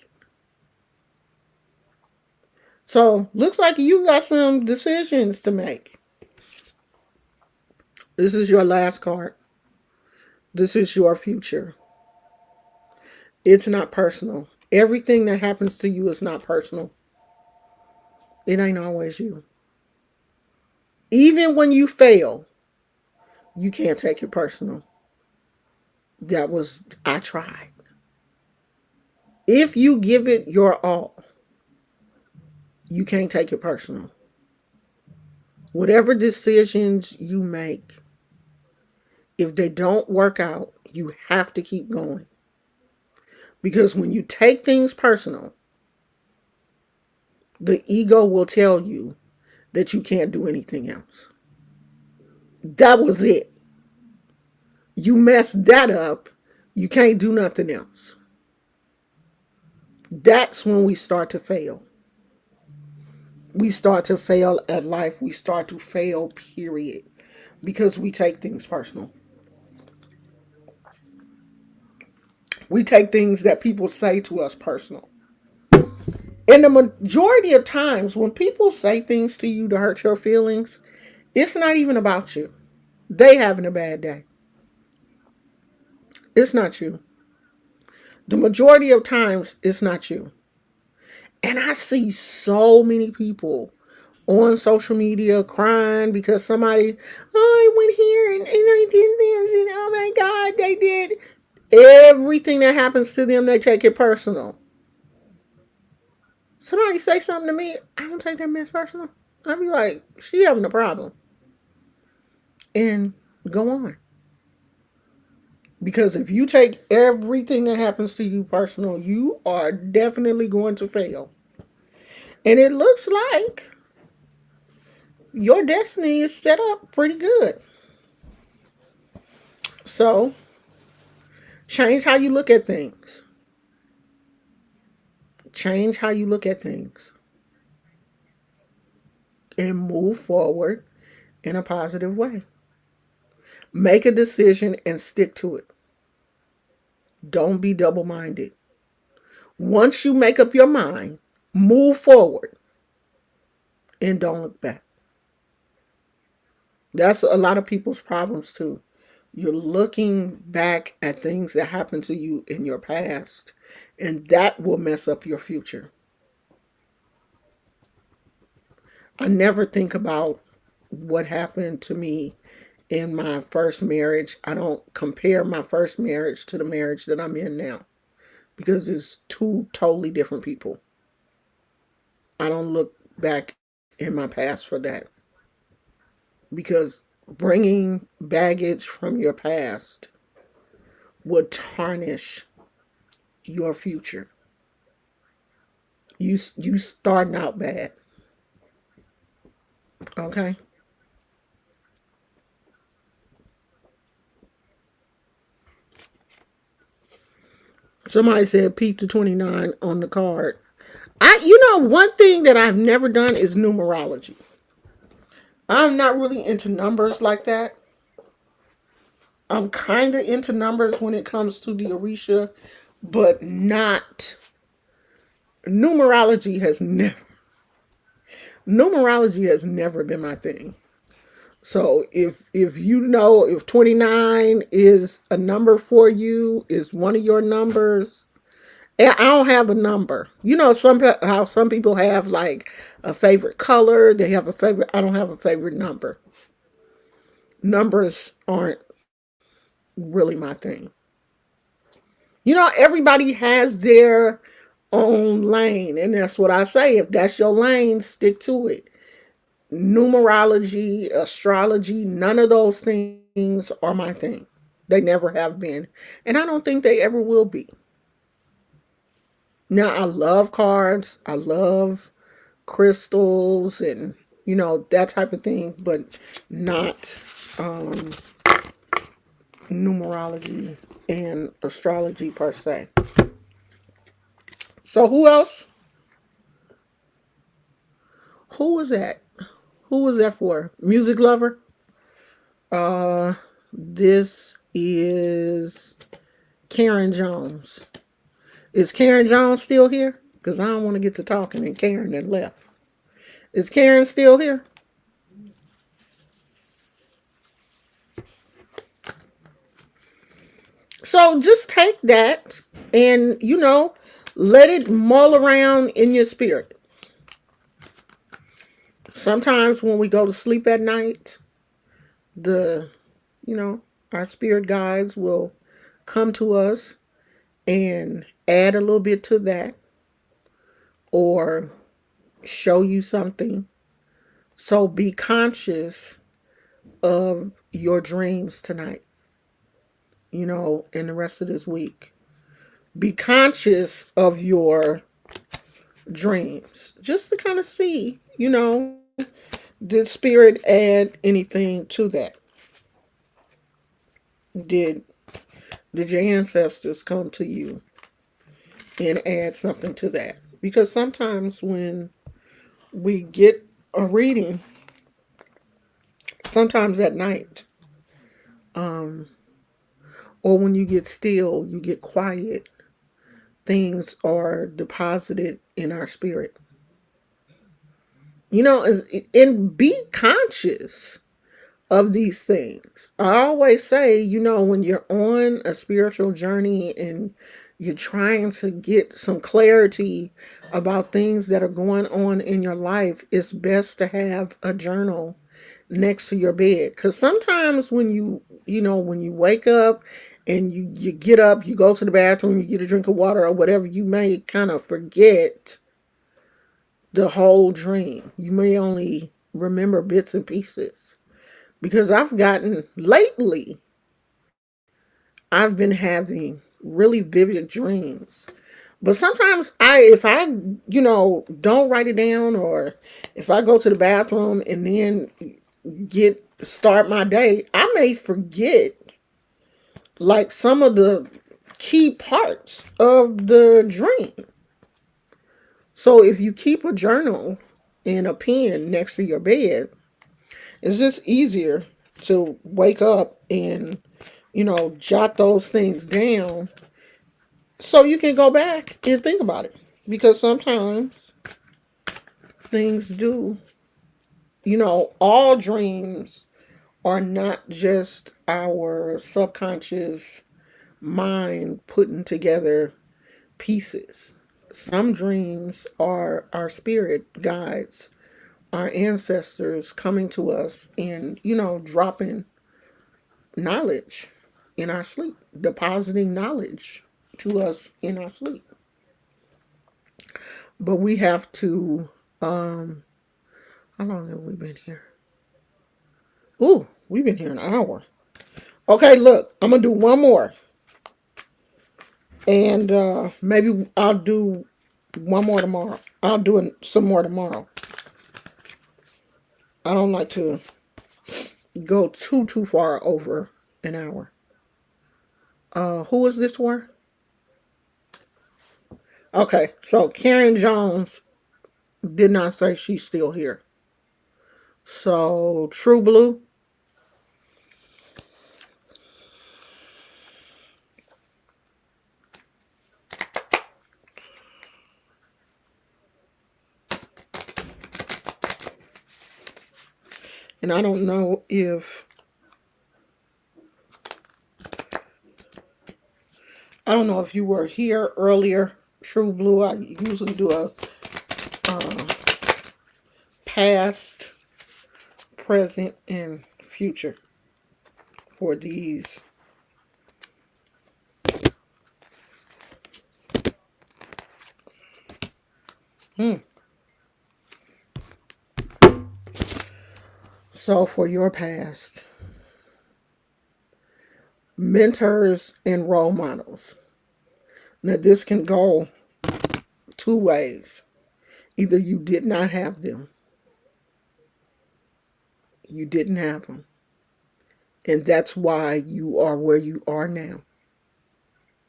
So, looks like you got some decisions to make. This is your last card. This is your future. It's not personal. Everything that happens to you is not personal. It ain't always you. Even when you fail, you can't take it personal. I tried. If you give it your all, you can't take it personal. Whatever decisions you make, if they don't work out, you have to keep going. Because when you take things personal, the ego will tell you that you can't do anything else. That was it. You messed that up, you can't do nothing else. That's when we start to fail. We start to fail at life. We start to fail, period. Because we take things personal. We take things that people say to us personal. And the majority of times when people say things to you to hurt your feelings, it's not even about you. They having a bad day. It's not you. The majority of times, it's not you. And I see so many people on social media crying because somebody, I went here and I did this, and oh my God, they did. Everything that happens to them, they take it personal. Somebody say something to me, I don't take that mess personal. I'd be like, she having a problem. And go on. Because if you take everything that happens to you personal, you are definitely going to fail. And it looks like your destiny is set up pretty good. So, change how you look at things. Change how you look at things. And move forward in a positive way. Make a decision and stick to it. Don't be double minded. Once you make up your mind, move forward and don't look back. That's a lot of people's problems too. You're looking back at things that happened to you in your past, and that will mess up your future. I never think about what happened to me in my first marriage. I don't compare my first marriage to the marriage that I'm in now because it's two totally different people. I don't look back in my past for that because bringing baggage from your past would tarnish your future. You starting out bad. Okay. Somebody said peep to 29 on the card. One thing that I've never done is numerology. I'm not really into numbers like that. I'm kind of into numbers when it comes to the Orisha, but not numerology has never numerology has never been my thing. So if you know if 29 is a number for you, is one of your numbers, and I don't have a number. How some people have like a favorite color, they have a favorite. I don't have a favorite number. Numbers aren't really my thing. Everybody has their own lane, and that's what I say. If that's your lane, stick to it. Numerology, astrology, none of those things are my thing. They never have been, and I don't think they ever will be. Now, I love cards. I love crystals and that type of thing, but not um, numerology and astrology per se. So who else? Who was that? Who was that for? Music lover. This is Karen Jones. Is Karen Jones still here? Because I don't want to get to talking and Karen then left. Is Karen still here? So just take that and, let it mull around in your spirit. Sometimes when we go to sleep at night, the, our spirit guides will come to us and add a little bit to that or show you something. So be conscious of your dreams tonight, and the rest of this week. Be conscious of your dreams just to kind of see, did spirit add anything to that? Did your ancestors come to you and add something to that? Because sometimes when we get a reading, sometimes at night, um, or when you get still, you get quiet, things are deposited in our spirit. And be conscious of these things. I always say, when you're on a spiritual journey and you're trying to get some clarity about things that are going on in your life, it's best to have a journal next to your bed. Because sometimes when when you wake up and you get up, you go to the bathroom, you get a drink of water or whatever, you may kind of forget the whole dream. You may only remember bits and pieces. Because I've been having really vivid dreams. But sometimes if I, don't write it down, or if I go to the bathroom and then start my day, I may forget like some of the key parts of the dream. So if you keep a journal and a pen next to your bed, it's just easier to wake up and, jot those things down so you can go back and think about it. Because sometimes things do, all dreams are not just our subconscious mind putting together pieces. Some dreams are our spirit guides, our ancestors coming to us and, dropping knowledge in our sleep, depositing knowledge to us in our sleep. But we have to, how long have we been here? Ooh, we've been here an hour. Okay, look, I'm going to do one more. And maybe I'll do one more tomorrow. I'll do some more tomorrow. I don't like to go too far over an hour. Who is this for? Okay, so Karen Jones did not say she's still here. So True Blue. And I don't know if you were here earlier, True Blue. I usually do a past, present, and future for these. So for your past, mentors and role models. Now this can go two ways. Either you did not have them, you didn't have them, and that's why you are where you are now,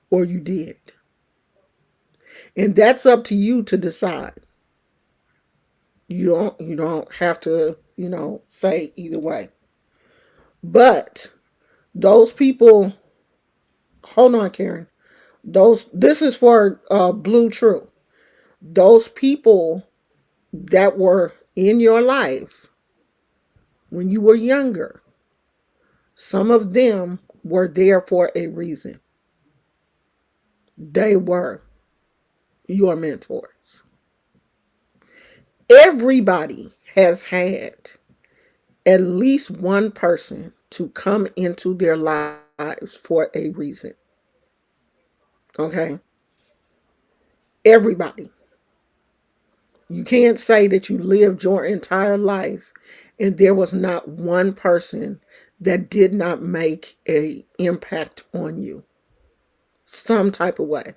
or you did. And that's up to you to decide. You don't have to, say either way. But those people, hold on, Karen. This is for Blue True. Those people that were in your life when you were younger, some of them were there for a reason. They were your mentors. Everybody has had at least one person to come into their lives for a reason. Okay? Everybody. You can't say that you lived your entire life and there was not one person that did not make an impact on you some type of way.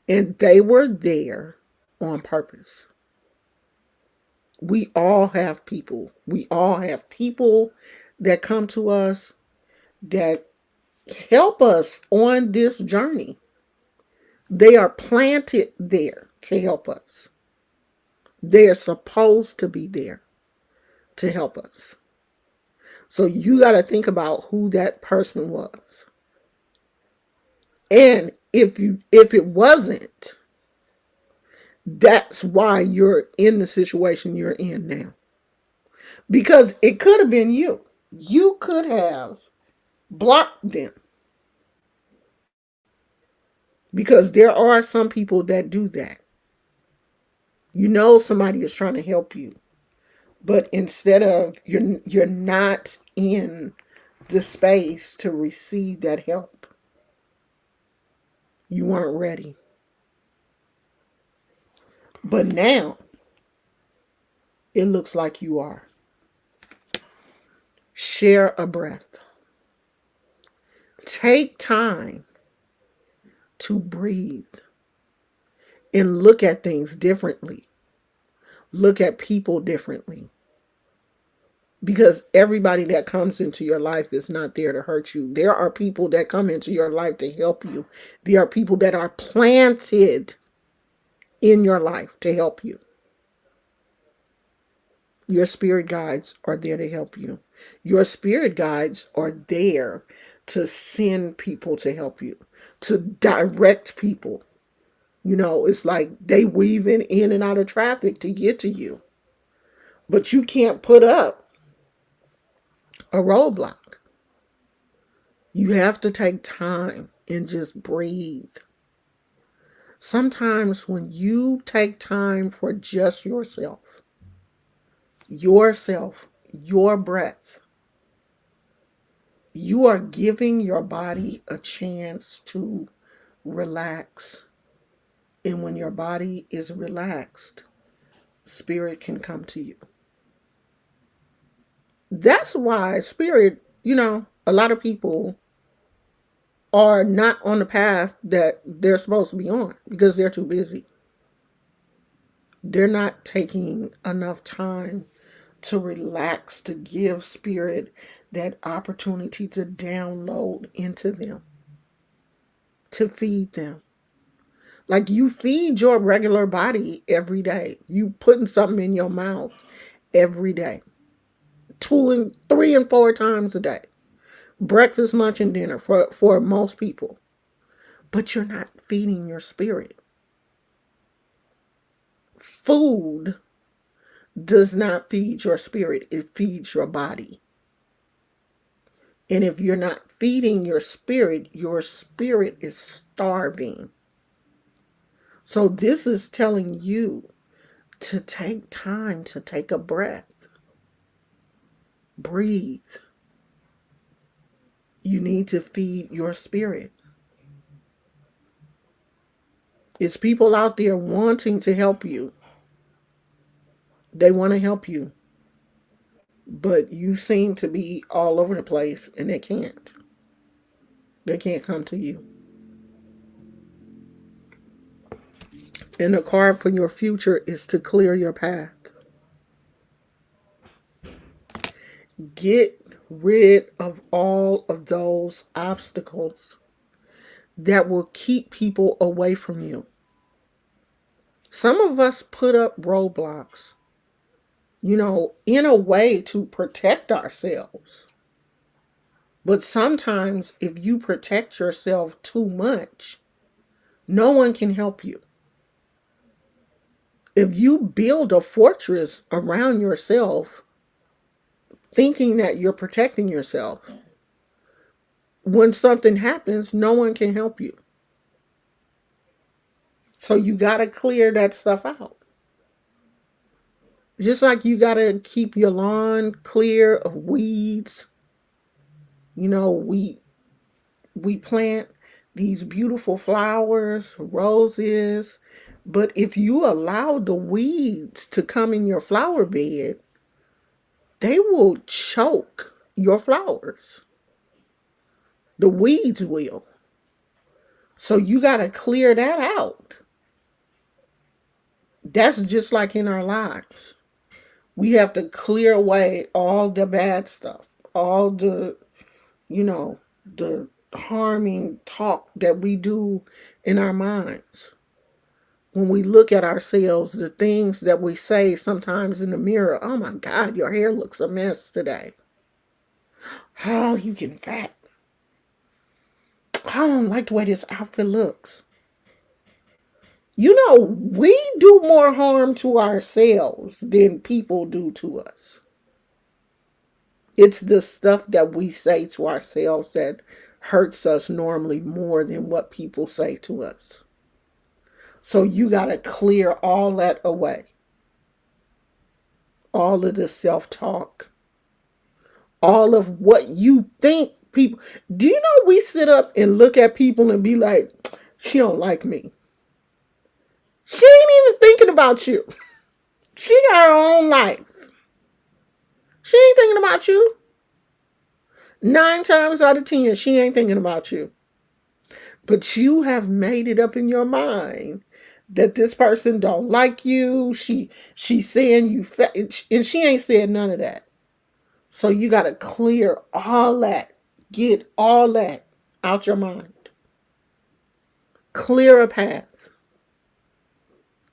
And they were there on purpose. We all have people. We all have people that come to us that help us on this journey. They are planted there to help us. They are supposed to be there to help us. So you got to think about who that person was. And if it wasn't, that's why you're in the situation you're in now. Because it could have been you. You could have blocked them. Because there are some people that do that. You know somebody is trying to help you. But instead of, you're not in the space to receive that help. You weren't ready. But now, it looks like you are. Share a breath. Take time to breathe and look at things differently. Look at people differently. Because everybody that comes into your life is not there to hurt you. There are people that come into your life to help you. There are people that are planted in your life to help you. Your spirit guides are there to help you. Your spirit guides are there to send people to help you, to direct people. It's like they weaving in and out of traffic to get to you. But you can't put up a roadblock. You have to take time and just breathe. Sometimes when you take time for just yourself, your breath, you are giving your body a chance to relax. And when your body is relaxed, spirit can come to you. That's why spirit, a lot of people are not on the path that they're supposed to be on because they're too busy. They're not taking enough time to relax, to give spirit that opportunity to download into them, to feed them. Like you feed your regular body every day. You putting something in your mouth every day. 3 and 4 times a day. Breakfast, lunch, and dinner for most people. But you're not feeding your spirit. Food does not feed your spirit, it feeds your body. And if you're not feeding your spirit is starving. So this is telling you to take time to take a breath. Breathe. You need to feed your spirit. It's people out there wanting to help you. They want to help you. But you seem to be all over the place and they can't. They can't come to you. And the card for your future is to clear your path. Get rid of all of those obstacles that will keep people away from you. Some of us put up roadblocks, in a way to protect ourselves. But sometimes if you protect yourself too much, no one can help you. If you build a fortress around yourself, thinking that you're protecting yourself, when something happens, no one can help you. So you got to clear that stuff out. Just like you got to keep your lawn clear of weeds. We plant these beautiful flowers, roses, but if you allow the weeds to come in your flower bed, they will choke your flowers. The weeds will. So you got to clear that out. That's just like in our lives. We have to clear away all the bad stuff, all the harming talk that we do in our minds. When we look at ourselves, the things that we say sometimes in the mirror, oh my God, your hair looks a mess today. Oh, you getting fat. I don't like the way this outfit looks. We do more harm to ourselves than people do to us. It's the stuff that we say to ourselves that hurts us normally more than what people say to us. So you got to clear all that away. All of the self-talk. All of what you think people... Do you know we sit up and look at people and be like, she don't like me. She ain't even thinking about you. She got her own life. She ain't thinking about you. 9 times out of 10, she ain't thinking about you. But you have made it up in your mind that this person don't like you. She's saying you fat, and she ain't said none of that. So you got to clear all that. Get all that out your mind. Clear a path.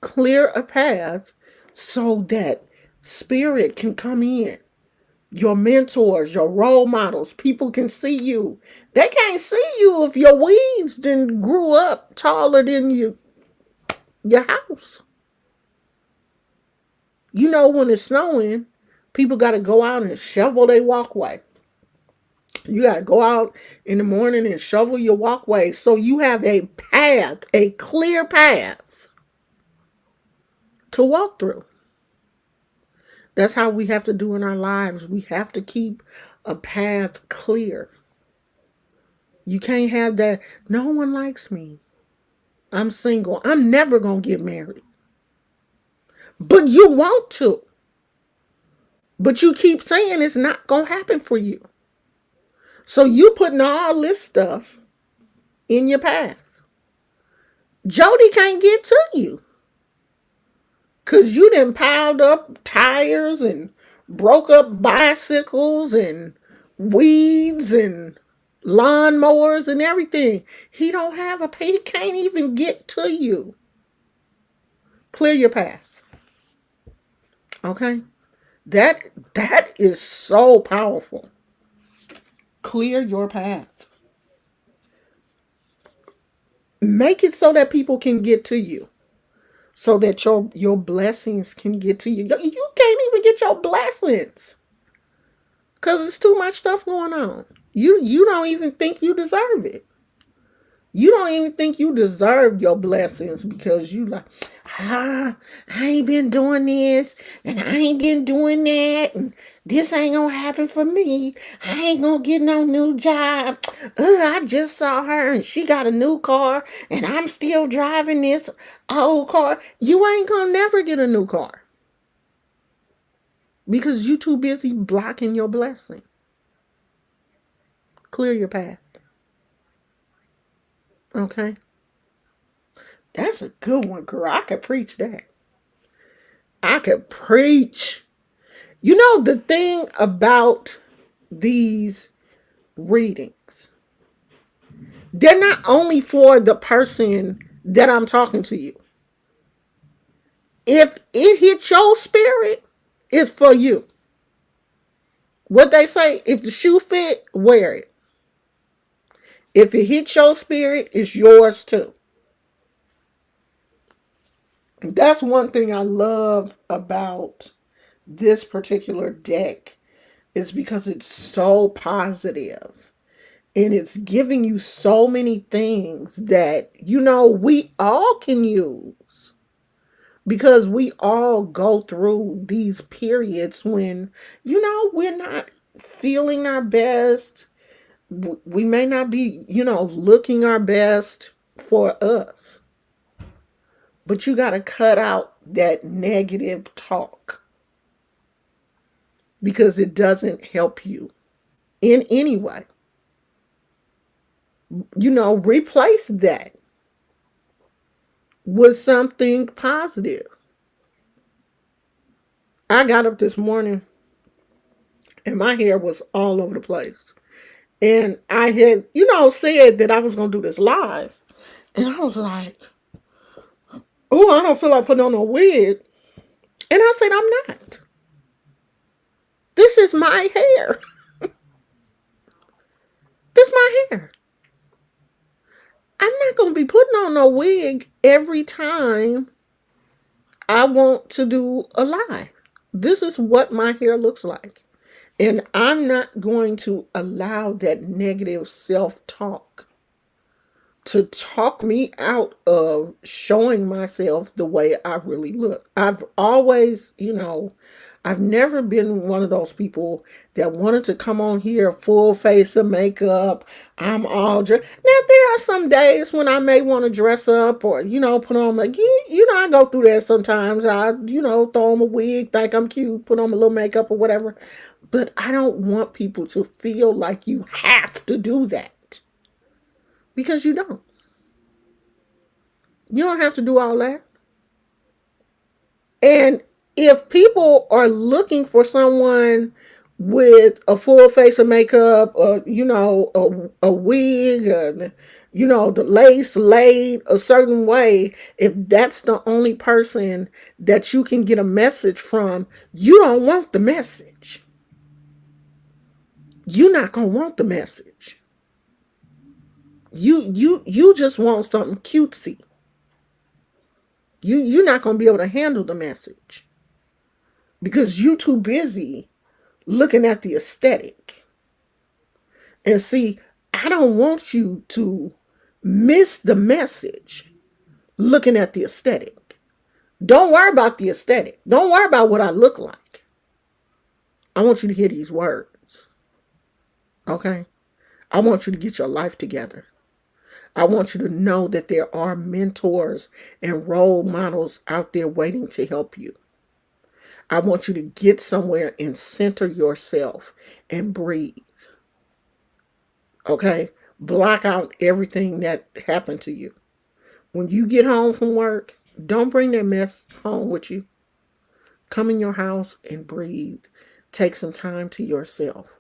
Clear a path so that spirit can come in. Your mentors, your role models, people can see you. They can't see you if your weeds didn't grew up taller than your house. When it's snowing, people got to go out and shovel their walkway. You got to go out in the morning and shovel your walkway so you have a path, a clear path to walk through. That's how we have to do in our lives. We have to keep a path clear. You can't have that, no one likes me. I'm single. I'm never going to get married. But you want to. But you keep saying it's not going to happen for you. So you putting all this stuff in your path. Jody can't get to you. Cause you done piled up tires and broke up bicycles and weeds and lawnmowers and everything. He don't have a he can't even get to you. Clear your path. Okay? That is so powerful. Clear your path. Make it so that people can get to you. So that your blessings can get to you. You can't even get your blessings. Cause there's too much stuff going on. You don't even think you deserve it. You don't even think you deserve your blessings because you like, I ain't been doing this and I ain't been doing that and this ain't gonna happen for me. I ain't gonna get no new job. I just saw her and she got a new car and I'm still driving this old car. You ain't gonna never get a new car because you too busy blocking your blessing. Clear your path. Okay? That's a good one, girl. I could preach that. I could preach. You know, the thing about these readings, they're not only for the person that I'm talking to you. If it hits your spirit, it's for you. What they say, if the shoe fit, wear it. If it hits your spirit, it's yours too. That's one thing I love about this particular deck is because it's so positive and it's giving you so many things that we all can use because we all go through these periods when we're not feeling our best. We may not be looking our best for us, but you got to cut out that negative talk because it doesn't help you in any way. Replace that with something positive. I got up this morning and my hair was all over the place. And I had, said that I was going to do this live. And I was like, oh, I don't feel like putting on a wig. And I said, I'm not. This is my hair. This is my hair. I'm not going to be putting on a wig every time I want to do a live. This is what my hair looks like. And I'm not going to allow that negative self-talk to talk me out of showing myself the way I really look. I've always, I've never been one of those people that wanted to come on here full face of makeup. I'm all dressed. Now, there are some days when I may want to dress up or, put on I go through that sometimes. I, throw on a wig, think I'm cute, put on a little makeup or whatever. But I don't want people to feel like you have to do that. Because you don't. You don't have to do all that. And if people are looking for someone with a full face of makeup, or a wig, and the lace laid a certain way, if that's the only person that you can get a message from, you don't want the message. You're not gonna want the message. You just want something cutesy. You're not gonna be able to handle the message because you're too busy looking at the aesthetic. And see, I don't want you to miss the message looking at the aesthetic. Don't worry about the aesthetic. Don't worry about what I look like. I want you to hear these words. Okay? I want you to get your life together. I want you to know that there are mentors and role models out there waiting to help you. I want you to get somewhere and center yourself and breathe. Okay? Block out everything that happened to you. When you get home from work, don't bring that mess home with you. come in your house and breathe. Take some time to yourself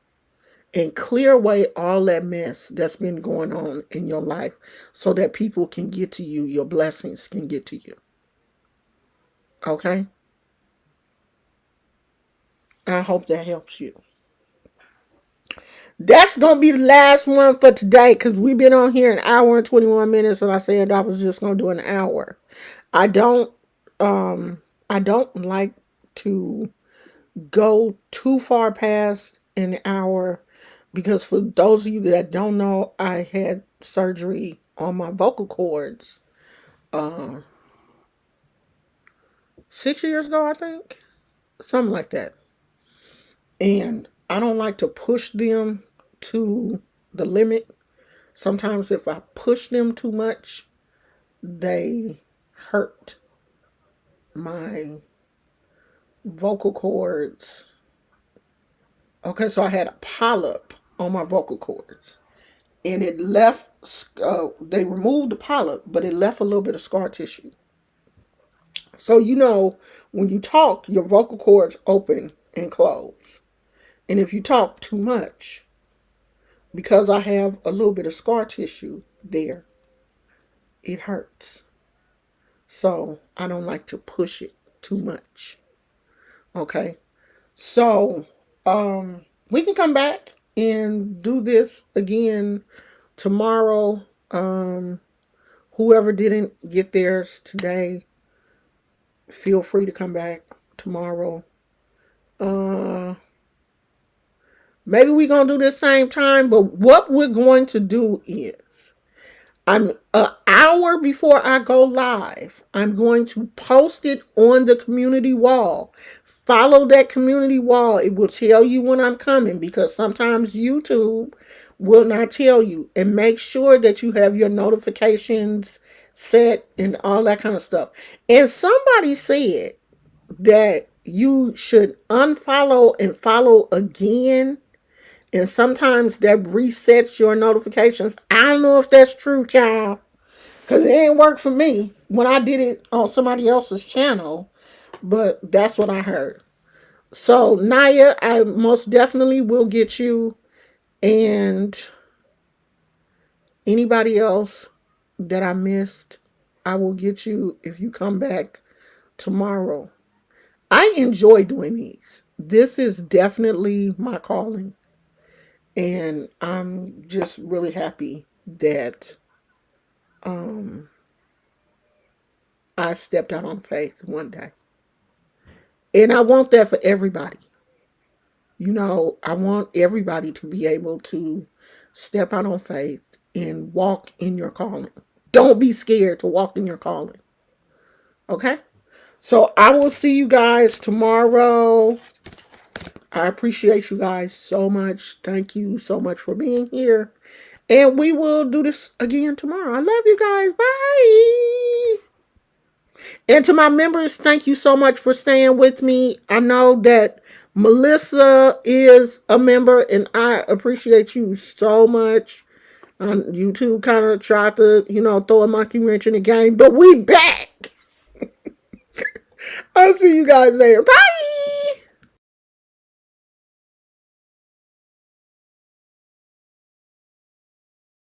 and clear away all that mess that's been going on in your life so that people can get to you, your blessings can get to you. Okay? I hope that helps you. That's going to be the last one for today because we've been on here an hour and 21 minutes and I said I was just going to do an hour. I don't I don't like to go too far past an hour because for those of you that don't know, I had surgery on my vocal cords 6 years ago, I think. Something like that. And I don't like to push them to the limit. Sometimes if I push them too much, they hurt my vocal cords. Okay, so I had a polyp on my vocal cords. And it left, they removed the polyp, but it left a little bit of scar tissue. So, when you talk, your vocal cords open and close. And if you talk too much, because I have a little bit of scar tissue there, it hurts. So I don't like to push it too much. Okay. So we can come back and do this again tomorrow. Whoever didn't get theirs today, feel free to come back tomorrow. Maybe we're going to do this same time, but what we're going to do is I'm an hour before I go live, I'm going to post it on the community wall. Follow that community wall. It will tell you when I'm coming because sometimes YouTube will not tell you. And make sure that you have your notifications set and all that kind of stuff. And somebody said that you should unfollow and follow again. And sometimes that resets your notifications. I don't know if that's true, child. Because it ain't worked for me when I did it on somebody else's channel. But that's what I heard. So, Naya, I most definitely will get you. And anybody else that I missed, I will get you if you come back tomorrow. I enjoy doing these. This is definitely my calling. And I'm just really happy that I stepped out on faith one day. And I want that for everybody. I want everybody to be able to step out on faith and walk in your calling. Don't be scared to walk in your calling. Okay? So I will see you guys tomorrow. I appreciate you guys so much. Thank you so much for being here. And we will do this again tomorrow. I love you guys. Bye. And to my members, thank you so much for staying with me. I know that Melissa is a member, and I appreciate you so much. YouTube kind of tried to, throw a monkey wrench in the game, but we back. I'll see you guys later. Bye.